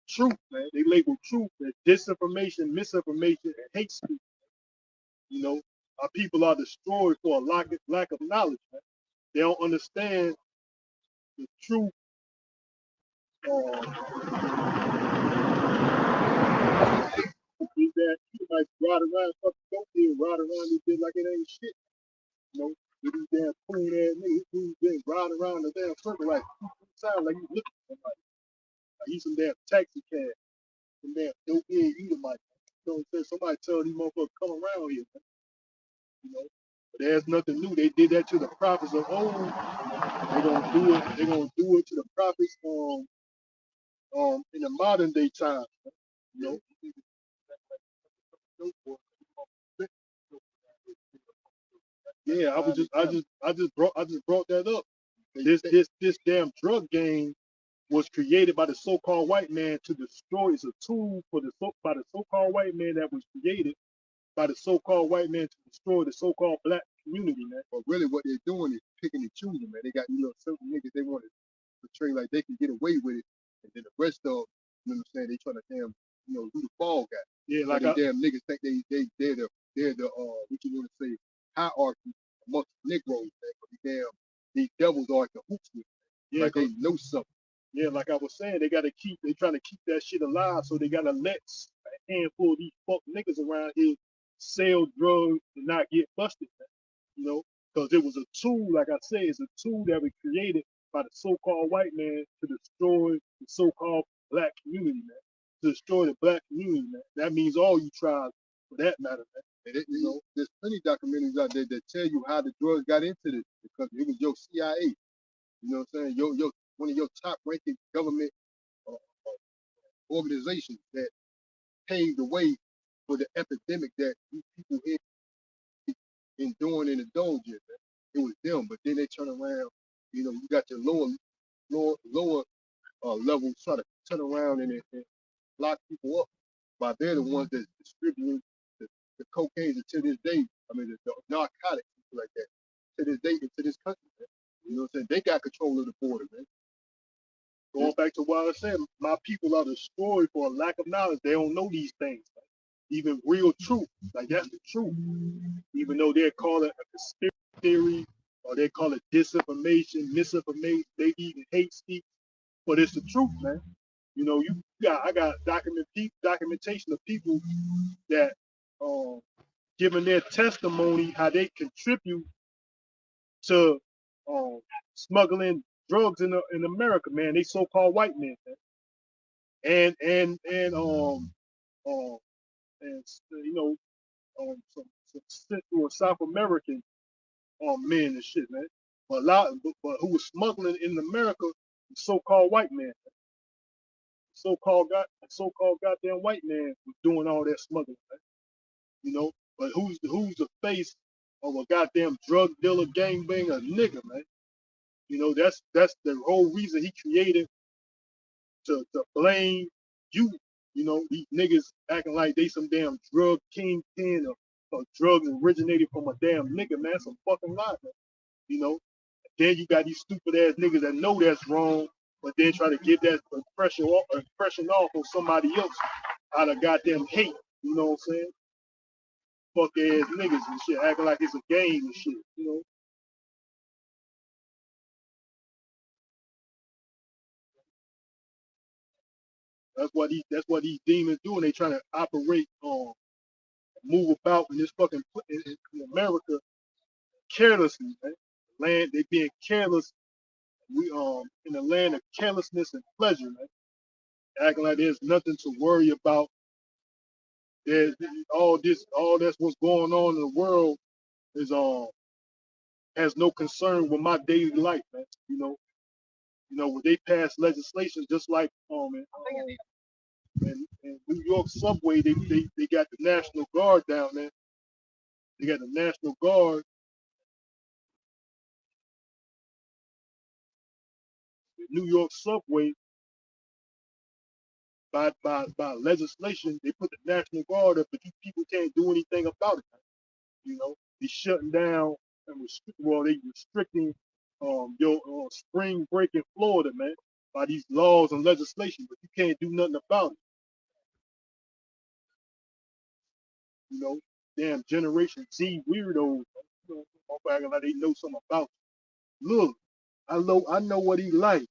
Speaker 1: truth, man. They label truth as disinformation, misinformation, and hate speech. You know, our people are destroyed for a lack of knowledge, man. They don't understand the truth is that you might ride around, fucking dope here, ride around this shit like it ain't shit. You know, with these damn coon ass niggas who's been riding around the damn circle like sound like you looking for somebody. Like he's some damn taxi cab, some damn dope head Edomite. You know what I'm saying? Somebody tell these motherfuckers come around here, man. You know. But there's nothing new. They did that to the prophets of old. They're gonna do it. They're gonna do it to the prophets in the modern day time. You know. Yeah, I just brought that up. This damn drug game was created by the so-called white man to destroy. It's a tool for by the so-called white man that was created by the so-called white man to destroy the so-called black community, man.
Speaker 2: But really, what they're doing is picking and choosing, man. They got these little certain niggas they want to portray like they can get away with it, and then the rest of, you know what I'm saying, they trying to damn, do the fall guy.
Speaker 1: Yeah,
Speaker 2: like damn niggas think they're the what you want to say, hierarchy amongst Negroes, man. But these devils are like the hoops with,
Speaker 1: yeah,
Speaker 2: like they know something.
Speaker 1: Yeah, like I was saying, they trying to keep that shit alive, so they gotta let a handful of these fuck niggas around here sell drugs and not get busted, man. You know, because it was a tool, like I said, it's a tool that was created by the so-called white man to destroy the so-called black community, man. To destroy the black community, man. That means all you tribes, for that matter, man.
Speaker 2: And there's plenty of documentaries out there that tell you how the drugs got into this, because it was your CIA. You know what I'm saying? Your one of your top-ranking government uh, organizations that paved the way for the epidemic that these people enduring and indulging. It was them, but then they turn around. You got your lower levels try to turn around and lock people up, but they're the ones that's distributing the cocaine to this day. I mean, the narcotics like that to this day into this country. Man. You know what I'm saying? They got control of the border, man.
Speaker 1: Going back to what I said, my people are destroyed for a lack of knowledge. They don't know these things. Like, even real truth, like that's the truth. Even though they call it a conspiracy theory or they call it disinformation, misinformation, they even hate speech, but it's the truth, man. You know, I got documentation of people that giving their testimony how they contribute to smuggling drugs in America, man. They so-called white men, man. Um and some Central or South American men and shit, man. But who was smuggling in America, so-called white man, so-called goddamn white man was doing all that smuggling, man. You know, but who's the face of a goddamn drug dealer, gangbanger, nigga, man? You know, that's the whole reason he created to blame you. You know, these niggas acting like they some damn drug kingpin or drugs originated from a damn nigga, man. Some fucking lie, man. You know, then you got these stupid ass niggas that know that's wrong, but then try to get that impression off on somebody else out of goddamn hate. You know what I'm saying? Fuck ass niggas and shit, acting like it's a game and shit. You know. That's what these demons do, and they trying to operate move about in this fucking in America carelessly, man. Land they being careless. We in the land of carelessness and pleasure, man. Acting like there's nothing to worry about. There's all that's what's going on in the world is has no concern with my daily life, man. When they pass legislation just like in New York subway, they got the National Guard down there. They got the National Guard. The New York subway by legislation, they put the National Guard up, but you people can't do anything about it. You know, they shutting down and they restricting your spring break in Florida, man, by these laws and legislation, but you can't do nothing about it. You know, damn Generation Z weirdos, acting like they know something about it. Look, I know what he like.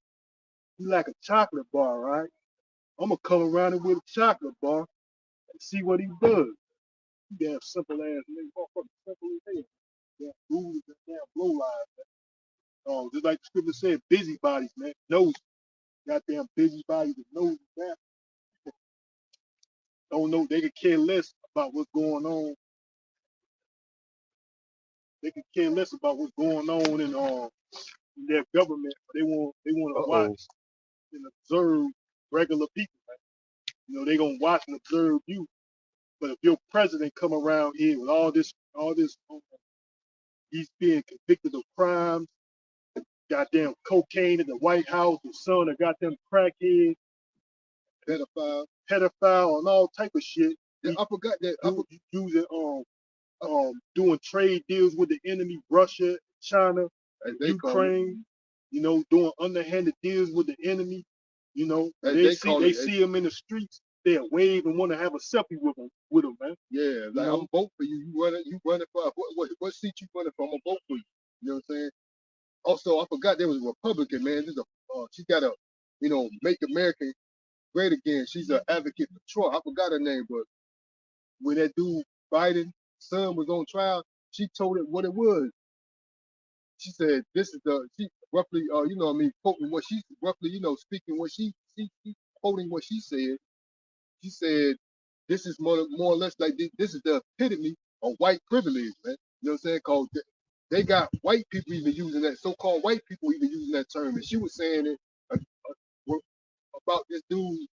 Speaker 1: He like a chocolate bar, right? I'm gonna come around him with a chocolate bar See what he does. Damn simple ass nigga, motherfucker, simple as hell. Damn rules and damn blow lies. Just like the scripture said, busybodies, man. Nosy. Goddamn busybodies with nosy, man. Don't know. They could care less about what's going on. They could care less about what's going on in their government. They want to
Speaker 2: Uh-oh.
Speaker 1: watch and observe regular people. Man. You know, they gonna watch and observe you. But if your president come around here with all this, he's being convicted of crimes, goddamn cocaine in the White House, the son of goddamn crackhead,
Speaker 2: Pedophile.
Speaker 1: pedophile, and all type of shit.
Speaker 2: Yeah, I forgot that.
Speaker 1: Using doing trade deals with the enemy, Russia, China,
Speaker 2: As they call it.
Speaker 1: Ukraine. You know, doing underhanded deals with the enemy. You know,
Speaker 2: As
Speaker 1: they
Speaker 2: they
Speaker 1: see
Speaker 2: call
Speaker 1: they
Speaker 2: it.
Speaker 1: see him in the streets. They'll wave and want to have a selfie with him, man.
Speaker 2: Yeah, like
Speaker 1: know?
Speaker 2: I'm vote for you. You running for what seat you running for? I'm gonna vote for you. You know what I'm saying? Also, I forgot there was a Republican man. She got a, make America great again. She's an advocate for Trump. I forgot her name, but when that dude Biden's son was on trial, she told it what it was. She said, "This is she roughly, quoting what she roughly, speaking what she quoting what she said. She said, this is more or less like this is the epitome of white privilege, man. You know what I'm saying? Cause they got white people even using that, so-called white people even using that term. And she was saying it about this dude,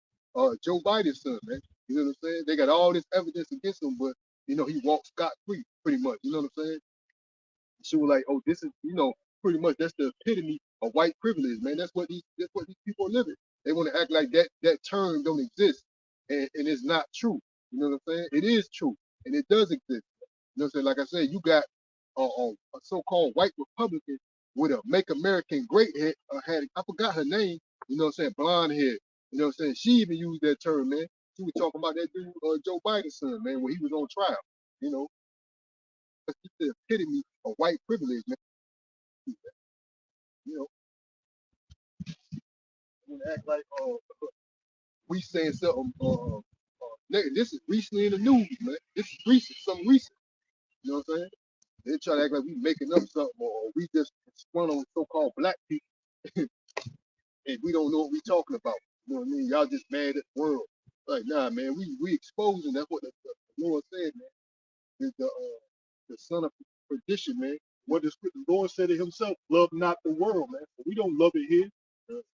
Speaker 2: Joe Biden's son, man. You know what I'm saying? They got all this evidence against him, but he walked scot-free, pretty much. You know what I'm saying? She was like, oh, this is, pretty much that's the epitome of white privilege, man. That's what these people are living. They want to act like that term don't exist, and it's not true. You know what I'm saying? It is true, and it does exist. You know what I'm saying? Like I said, you got a so-called white Republican with a "Make American Great" head, had I forgot her name. You know what I'm saying? Blonde hair. You know what I'm saying? She even used that term, man. She was talking about that dude, Joe Biden's son, man, when he was on trial. You know, that's just the epitome of white privilege, man. You know, want to act like we saying something. This is recently in the news, man. This is recent, something recent. You know what I'm saying? They try to act like we making up something, or we just spun on so-called black people, and we don't know what we talking about. You know what I mean? Y'all just mad at the world. Like, nah, man, we exposing. That's what the Lord said, man. Is the son of perdition, man.
Speaker 1: What the Lord said it himself, love not the world, man. We don't love it here.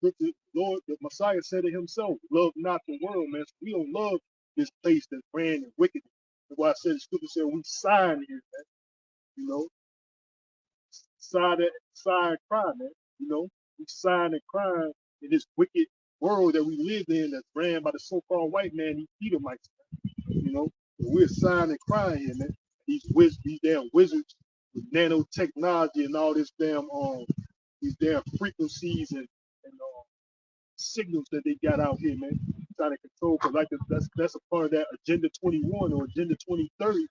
Speaker 1: The Lord, the Messiah said it himself, love not the world, man. We don't love this place that's ran and wicked. That's why I said the scripture said we sign here, man. You know, sign crime, man. You know, we sign and crime in this wicked world that we live in that's ran by the so-called white man, these Edomites, man. You know, we're signing crime here, man. These damn wizards with nanotechnology and all this damn these damn frequencies and signals that they got out here, man. Trying to control, because like that's a part of that Agenda 21 or Agenda 2030,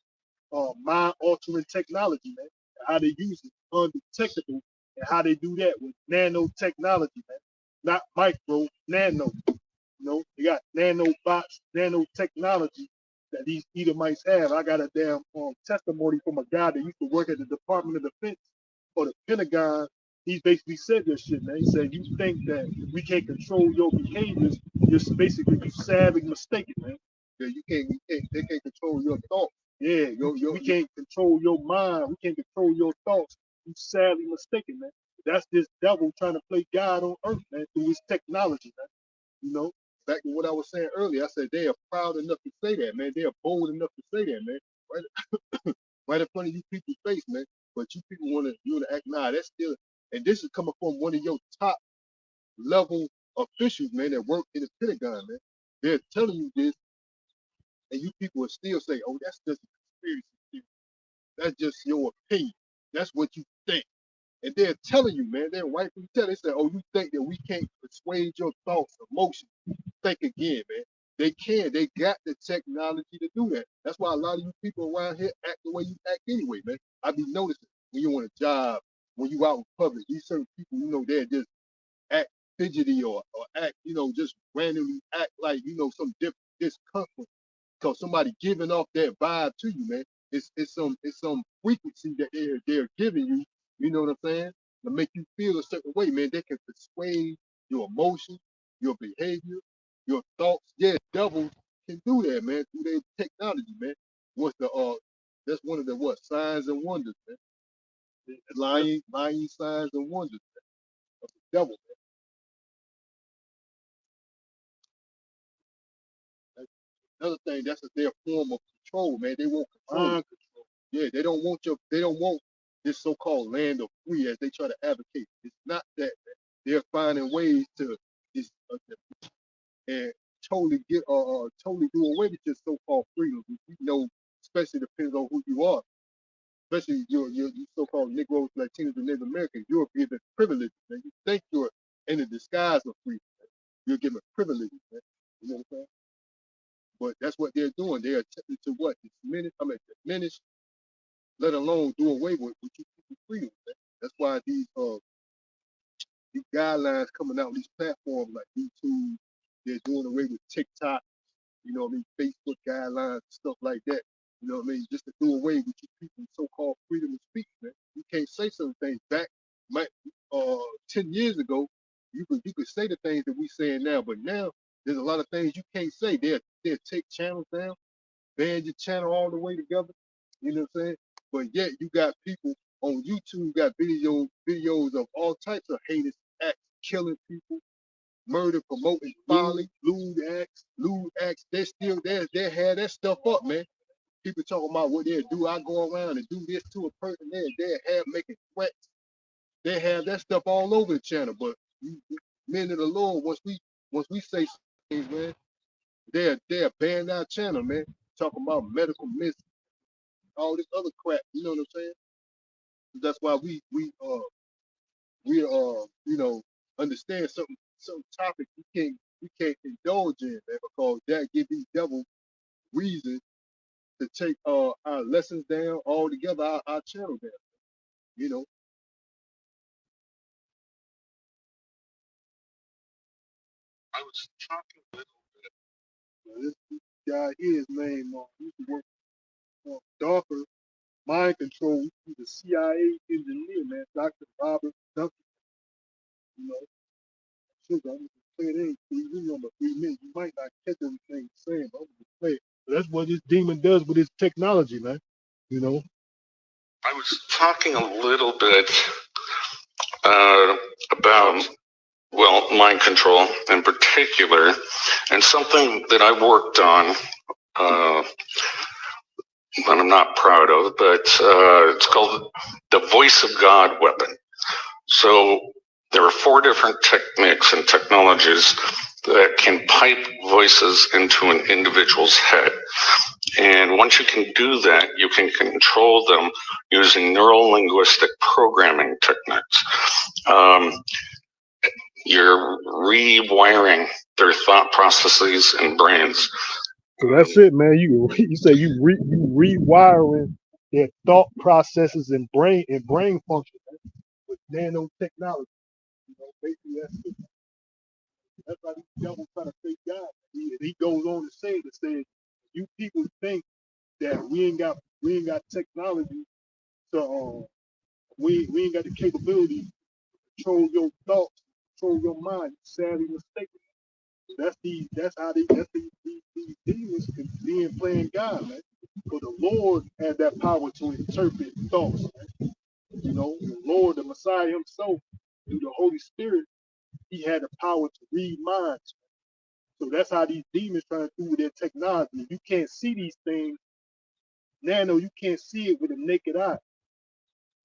Speaker 1: mind altering technology, man. How they use it undetectable, and how they do that with nanotechnology, man. Not micro, nano. You know, they got nanobots, nanotechnology that these Edomites have. I got a damn testimony from a guy that used to work at the Department of Defense or the Pentagon. He basically said this shit, man. He said, you think that we can't control your behaviors, you're basically sadly mistaken, man.
Speaker 2: Yeah, they can't control your thoughts.
Speaker 1: Yeah, we can't control your mind. We can't control your thoughts. You sadly mistaken, man. That's this devil trying to play God on earth, man, through his technology, man. You know,
Speaker 2: back to what I was saying earlier, I said they are proud enough to say that, man. They are bold enough to say that, man. Right, right in front of you people's face, man. But you people want to act, nah, that's still, and this is coming from one of your top level officials, man, that work in the Pentagon, man. They're telling you this, and you people will still say, oh, that's just a conspiracy theory. That's just your opinion. That's what you think. And they're telling you, man, they're rightfully telling. They say, oh, you think that we can't persuade your thoughts, emotions? Think again, man. They can. They got the technology to do that. That's why a lot of you people around here act the way you act anyway, man. I be noticing when you on a job, when you out in public, these certain people, they're just act fidgety or act, just randomly act like, some discomfort because somebody giving off that vibe to you, man. It's some frequency that they're giving you. You know what I'm saying? To make you feel a certain way, man. They can persuade your emotions, your behavior, your thoughts. Yeah, devils can do that, man, through their technology, man. What's the That's one of the what signs and wonders, man. Lying signs and wonders of the devil. Man. Another thing, that's their form of control, man. They want control. Mind control. Yeah, they don't want this so-called land of free as they try to advocate. It's not that, man. They're finding ways to just and totally do away with your so-called freedom. You know, especially depends on who you are. Especially you so-called Negroes, Latinos, and Native Americans. You're given privileges, man. You think you're in the disguise of freedom. Man. You're given privileges, man. You know what I'm saying? But that's what they're doing. They're attempting to what? Diminish, let alone do away with you people's freedom. Man. That's why these guidelines coming out, these platforms like YouTube, they're doing away with TikTok, you know what I mean, Facebook guidelines, stuff like that. You know what I mean? Just to do away with you people's so-called freedom of speech, man. You can't say certain things. Back 10 years ago, you could say the things that we saying now, but now there's a lot of things you can't say. They'll take channels down, ban your channel all the way together. You know what I'm saying? But yet you got people on YouTube got videos of all types of heinous acts, killing people, murder, promoting folly, lewd acts. They have that stuff up, man. People talking about what they'll do. I go around and do this to a person there. They have making threats. They have that stuff all over the channel. But men of the Lord, once we say things, man, they're ban our channel, man. Talking about medical myths, all this other crap. You know what I'm saying? That's why understand some topics we can't indulge in, man, because that give these devils reason to take our lessons down altogether, our channel down. You know, I was talking with this guy here, his name used to work for Darker Mind Control. He's a CIA engineer, man, Dr. Robert Duncan. You know, sugar, I'm gonna play it in 3 minutes. You might not catch everything he's saying, but I'm gonna play it. But that's what this demon does with his technology, man. You know. I was talking a little bit about, well, mind control in particular, and something that I worked on that I'm not proud of, but it's called the Voice of God weapon. So there are 4 different techniques and technologies that can pipe voices into an individual's head. And once you can do that, you can control them using neuro-linguistic programming techniques. You're rewiring their thought processes and brains. So that's it, man. You say you rewiring their thought processes and brain function, man, with nanotechnology. You know, basically that's it. That's why these devils try to fake God. He goes on to say you people think that we ain't got technology, so we ain't got the capability to control your thoughts, control your mind. You're sadly mistaken. That's these demons being playing God, man. But the Lord had that power to interpret thoughts, man. You know, the Lord, the Messiah himself, through the Holy Spirit, he had the power to read minds. So that's how these demons trying to do with their technology. You can't see these things. Nano, you can't see it with a naked eye.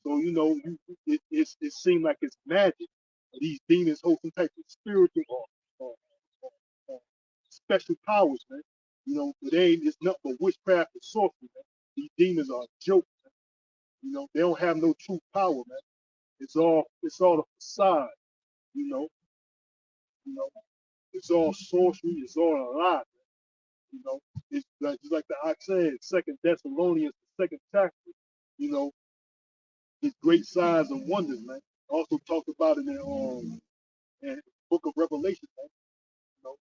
Speaker 2: So, you know, it seems like it's magic. These demons hold some type of spiritual or, special powers, man. You know, but it's nothing but witchcraft and sorcery, man. These demons are a joke, man. You know, they don't have no true power, man. It's all a facade, you know. You know, it's all sorcery, it's all a lie, man. You know, it's like just like the ox said, Second Thessalonians, the second chapter, you know, it's great signs and wonders, man. Also talked about it in the book of Revelation, man. You know,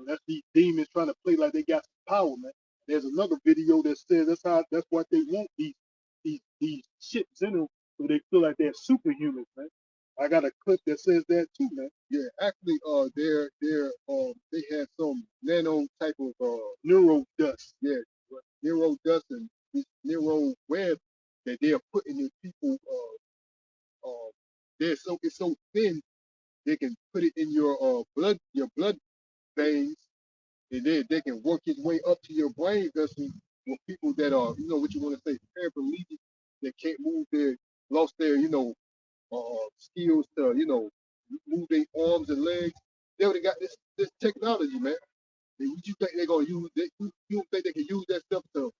Speaker 1: And that's these demons trying to play like they got some power, man. There's another video that says that's what they want these chips in them so they feel like they're superhumans, man. I got a clip that says that too, man.
Speaker 2: Yeah, actually, they had some nano type of
Speaker 1: Neuro dust.
Speaker 2: yeah, neuro dust and this neuro web that they are putting in people. It's so thin they can put it in your blood veins, and then they can work its way up to your brain vessel with people that are, you know, what you want to say, paraplegic, that can't move lost their, skills to, move their arms and legs. They already got this technology, man. And you think they're gonna use it? You don't think they can use that stuff to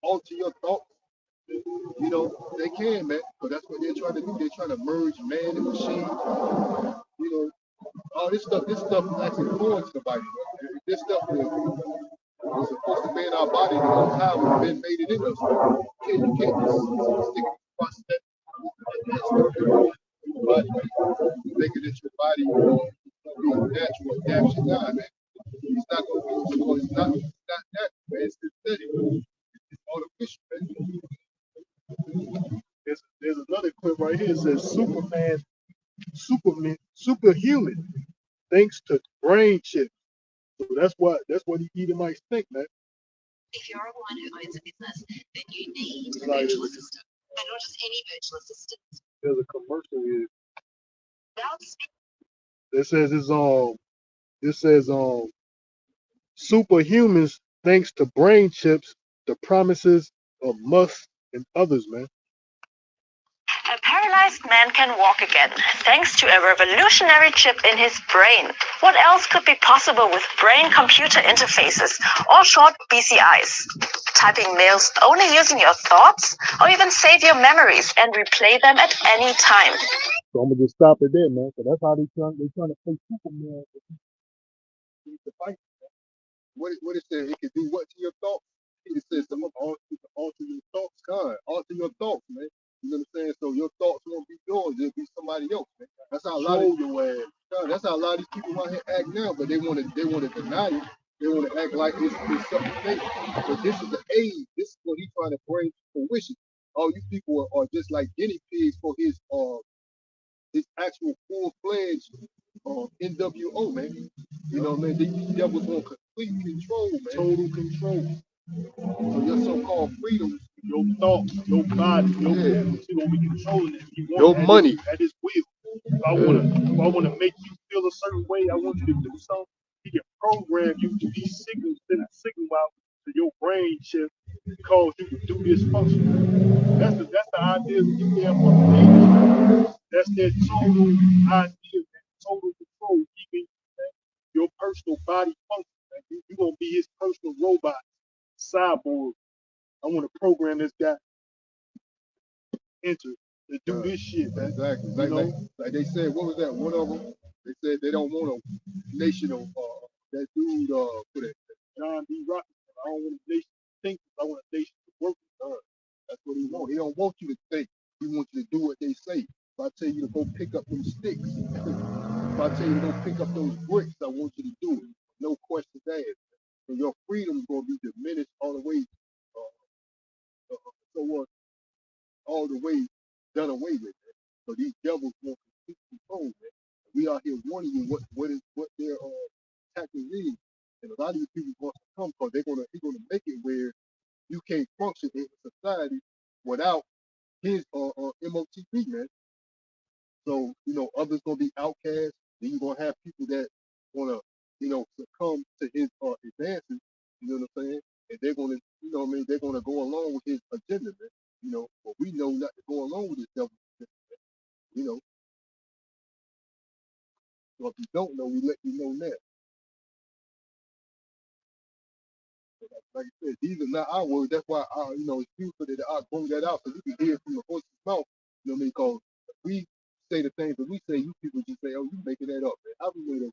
Speaker 2: alter your thoughts? You know, they can, man. But that's what they're trying to do. They're trying to merge man and machine. You know, all this stuff is actually foreign to the body. This stuff was supposed to be in our body the whole time. It's been made it in us. You can't just stick it across that body, make it into your body, be natural adaptation. Nah, man. It's not gonna be it's not natural, man. It's synthetic. It's artificial, man.
Speaker 1: There's another clip right here. It says superhuman, thanks to brain chips. So that's what the Edomites think, man.
Speaker 3: If you're one who owns a business, then you need a virtual assistant, and not just any virtual assistant.
Speaker 1: There's a commercial here.
Speaker 3: Without
Speaker 1: It says superhumans thanks to brain chips, the promises of Musk and others, man.
Speaker 3: A paralyzed man can walk again, thanks to a revolutionary chip in his brain. What else could be possible with brain-computer interfaces, or short BCIs? Typing mails only using your thoughts, or even save your memories and replay them at any time.
Speaker 1: So I'm gonna just stop it there, man. So that's how they trying to play Superman.
Speaker 2: To fight. What it said? It can do what to your thoughts? It says something alter your thoughts, God. Alter your thoughts, man. You know what I'm saying? So your thoughts won't be yours, it'll be somebody else, man. That's how a lot of that's how a lot of these people out here act now, but they wanna deny it. They want to act like it's something fake. But this is the age. This is what he's trying to bring to fruition. All you people are just like guinea pigs for his actual full-fledged NWO, man. You know, man, these devils want complete control, man.
Speaker 1: Total control.
Speaker 2: So your so-called freedoms,
Speaker 1: your thoughts, your body, your movements, you're gonna be controlling it. You
Speaker 2: your money
Speaker 1: at his will. If I wanna make you feel a certain way, I want you to do something. He can program you to be signals, send a signal out to your brain chip cause you to do this function. That's the idea of you there for the That's their total idea, total control, keeping your personal body function. You're gonna be his personal robot, cyborg. I want to program this guy into to do this shit, man.
Speaker 2: Exactly. Like they said, what was that? One of them, they said they don't want a nation of that dude for that
Speaker 1: John D. Rocket. I don't want a nation to think. I want a nation to work.
Speaker 2: That's what he wants. He don't want you to think. He wants you to do what they say. If I tell you to go pick up them sticks, if I tell you to go pick up those bricks, I want you to do it. No questions asked. So your freedom is going to be diminished all the way, all the way done away with. Man. So these devils want complete control, man. We out here warning you what their tactics is. And a lot of these people want to come because he's gonna make it where you can't function in society without his MOTP, man. So, others gonna be outcast. Then you're gonna have people that wanna, succumb to his advances, you know what I'm saying? And they're gonna, they're gonna go along with his agenda, man. But we know not to go along with this devil, you know. So if you don't know, we let you know now. Like I said, these are not our words. That's why it's beautiful that I bring that out so you can hear it from the horse's mouth. You know what I mean? Because we say the things that we say, you people just say, "Oh, you making that up, man." How we know that?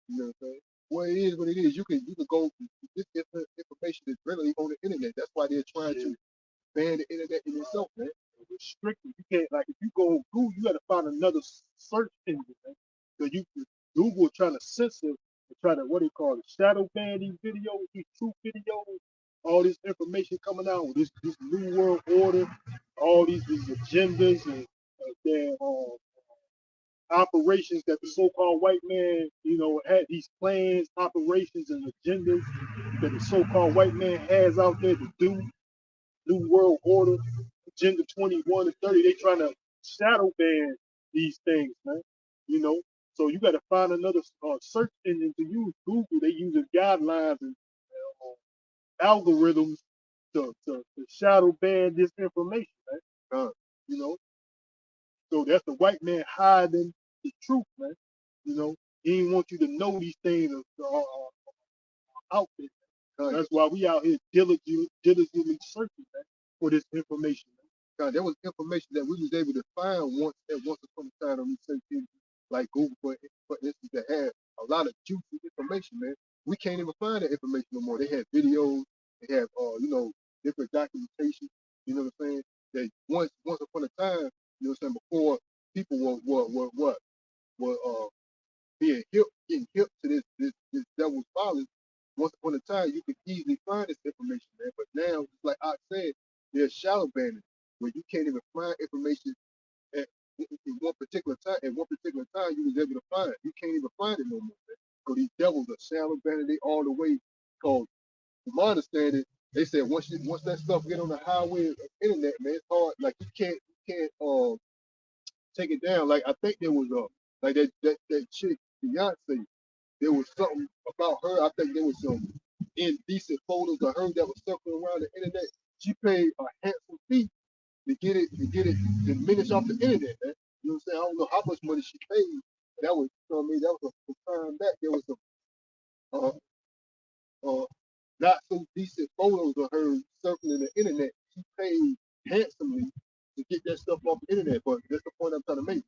Speaker 2: You know what I'm saying? Well, it is what it is. You can go. This information is readily on the internet. That's why they're trying to ban the internet in itself, man.
Speaker 1: Restricted. You can't if you go on Google, you got to find another search engine, man. So Google trying to censor the try to, what they call it, shadow ban these videos, these truth videos, all this information coming out with this new world order, all these agendas and their operations that the so-called white man, had these plans, operations, and agendas that the so-called white man has out there to do. New World Order, Agenda 21 and 30. They trying to shadow ban these things, man. So you got to find another search engine to use. Google, they using guidelines and algorithms to shadow ban this information, man. You know, so that's the white man hiding the truth, man. He didn't want you to know these things out there. That's why we out here diligently searching, man, for this information.
Speaker 2: God, there was information that we was able to find once upon a time on these search engines, like Google, for instance, that had a lot of juicy information, man. We can't even find that information no more. They had videos, they had different documentation, you know what I'm saying? That once upon a time, you know what I'm saying, before people were getting hip to this devil's violence. Once upon a time, you could easily find this information, man. But now, just like I said, there's shadow banning where you can't even find information in one particular time. At one particular time, you was able to find it. You can't even find it no more, man. So these devils are shadow banning they all the way. Cause from my understanding, they said once that stuff get on the highway of the internet, man, it's hard. Like you can't take it down. Like I think there was like that chick Beyonce. There was something about her. I think there was some indecent photos of her that was circling around the internet. She paid a handsome fee to get it diminished off the internet, man. You know what I'm saying? I don't know how much money she paid. That was, you know what I mean? That was a time back. There was some not so decent photos of her circling the internet. She paid handsomely to get that stuff off the internet. But that's the point I'm trying to make.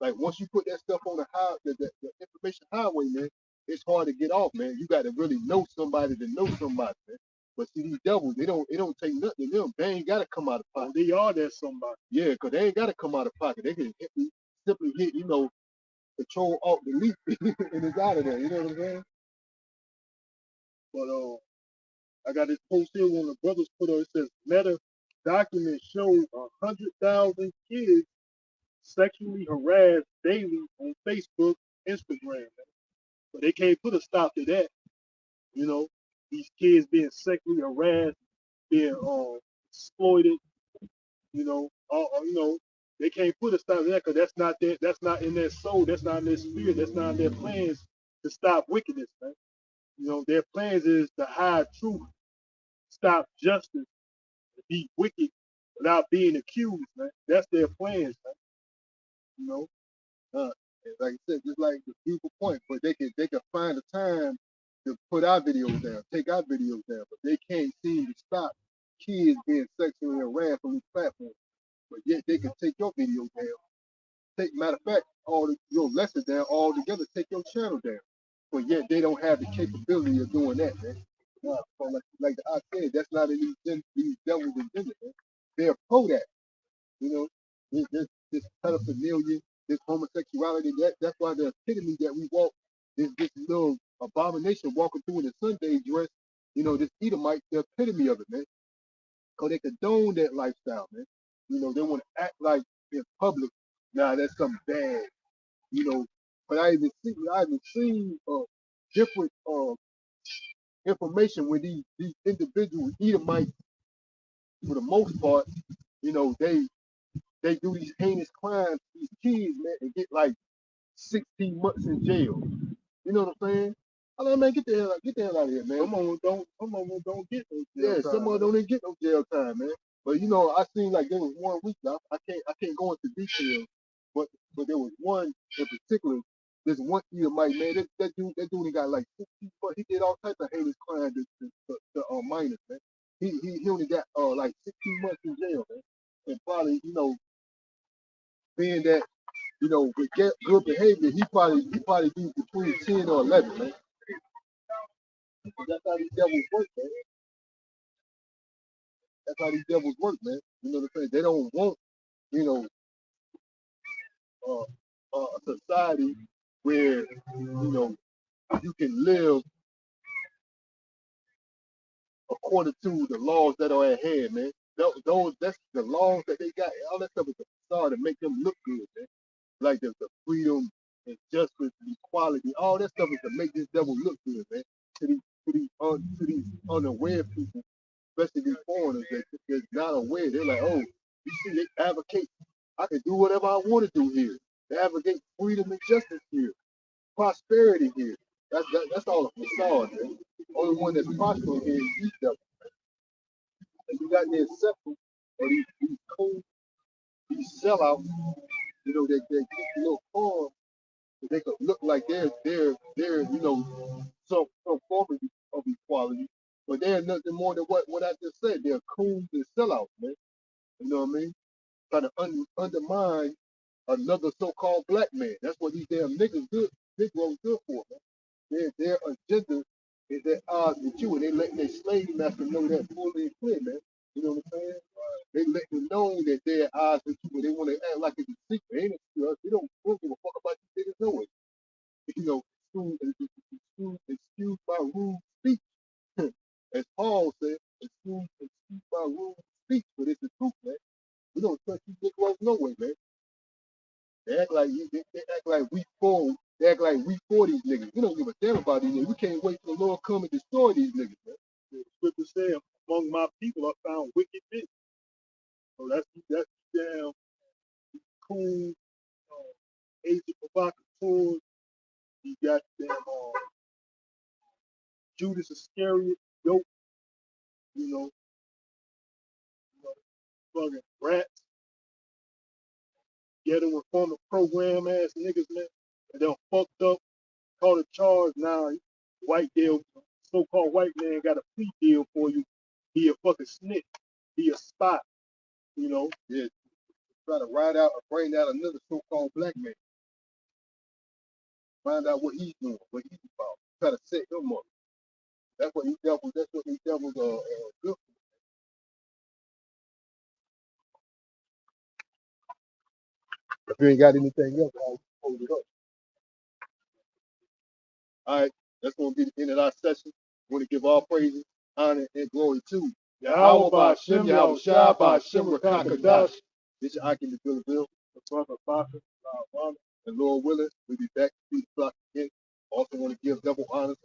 Speaker 2: Like once you put that stuff on the information highway, man, it's hard to get off, man. You got to really know somebody to know somebody, man. But see, these devils, it don't take nothing to them. They ain't got to come out of pocket.
Speaker 1: They are that somebody.
Speaker 2: Yeah, because they ain't got to come out of pocket. They can simply hit, control alt delete and it's out of there. You know what I'm saying?
Speaker 1: But I got this post here on the brothers put on. It says Meta documents show 100,000 kids sexually harassed daily on Facebook, Instagram. But they can't put a stop to that. These kids being sexually harassed, being exploited. They can't put a stop to that because that's not in their soul. That's not in their spirit. That's not in their plans to stop wickedness, man. Their plans is to hide truth, stop justice, be wicked without being accused, man. That's their plans, man.
Speaker 2: You know, like I said, just like the beautiful point, but they can find a time to put our videos down, take our videos down, but they can't seem to stop kids being sexually harassed on these platforms. But yet they can take your video down. Matter of fact, your lessons down altogether, take your channel down. But yet they don't have the capability of doing that, man. So like I said, that's not in these devils' agenda, man. They're pro that, this pedophilia, this homosexuality. That's why the epitome that we walk, this little abomination walking through in a Sunday dress, this Edomite, the epitome of it, man. Because they condone that lifestyle, man. They want to act like in public, nah, that's something bad, But I even seen different information with these individuals, Edomites, for the most part, they do these heinous crimes to these kids, man, and get like 16 months in jail. You know what I'm saying? I mean, man, get the hell out of here, man.
Speaker 1: Some of them don't get no jail time.
Speaker 2: Some of them don't even get no jail time, man. But I seen like there was one week. I can't go into details, but there was one in particular. This one Edomite, man. That dude got like 16, but he did all types of heinous crimes to minors, man. He only got like 16 months in jail, man. And probably, being that, with good behavior, he probably do between 10 or 11, man. That's how these devils work, man. That's how these devils work, man. You know what I'm saying? They don't want, a society where, you can live according to the laws that are at hand, man. That's the laws that they got. All that stuff is a facade to make them look good, man. Like the freedom and justice and equality, all that stuff is to make this devil look good, man. To these unaware people, especially these foreigners that's not aware. They're like, oh, you see, they advocate. I can do whatever I want to do here. They advocate freedom and justice here, prosperity here. That's all a facade, man. Only one that's prospering here is these devils. And you got the exception of these cool, these sellouts, they get a little form so they could look like they're some form of equality. But they're nothing more than what I just said. They're coons and sellouts, man. You know what I mean? Trying to undermine another so-called black man. That's what these damn Negroes good for, man. Their agenda is at odds with you, and they letting their slave master know that fully and clear, man. You know what I'm saying? They let them know that they're at odds with you, but they want to act like it's a secret. Ain't it to us? We don't give a fuck about you niggas knowing. Excuse my rude speech. As Paul said, excuse my rude speech, but it's the truth, man. We don't trust you Negroes no way, man. They act like they act like we for they act like we for these niggas. We don't give a damn about these niggas. We can't wait for the Lord come and destroy these niggas, man.
Speaker 1: The scripture said, among my people I found wicked men. So that's damn cool, agent provocateurs. You got them Judas Iscariot, dope, you know, fucking rats, ghetto reformer program ass niggas, man. And they're fucked up, caught a charge now. White deal, so-called white man got a plea deal for you. He a fucking snitch. He a spy, you know.
Speaker 2: Yeah, try to ride out or bring out another so-called black man. Find out what he's doing, what he's about. Try to set him up. That's what these devils are good for. If you ain't got anything else, I'll hold it up. All right, that's going to be the end of our session. We want to give all praises, honor, and glory to
Speaker 1: Yahweh Ba'Shem, Yahweh Shah Ba'Shem, Rakakadash.
Speaker 2: This is Akim the Billville,
Speaker 1: The brother Baka,
Speaker 2: and Lord willing, we'll be back to 2 o'clock again. Also want to give double honors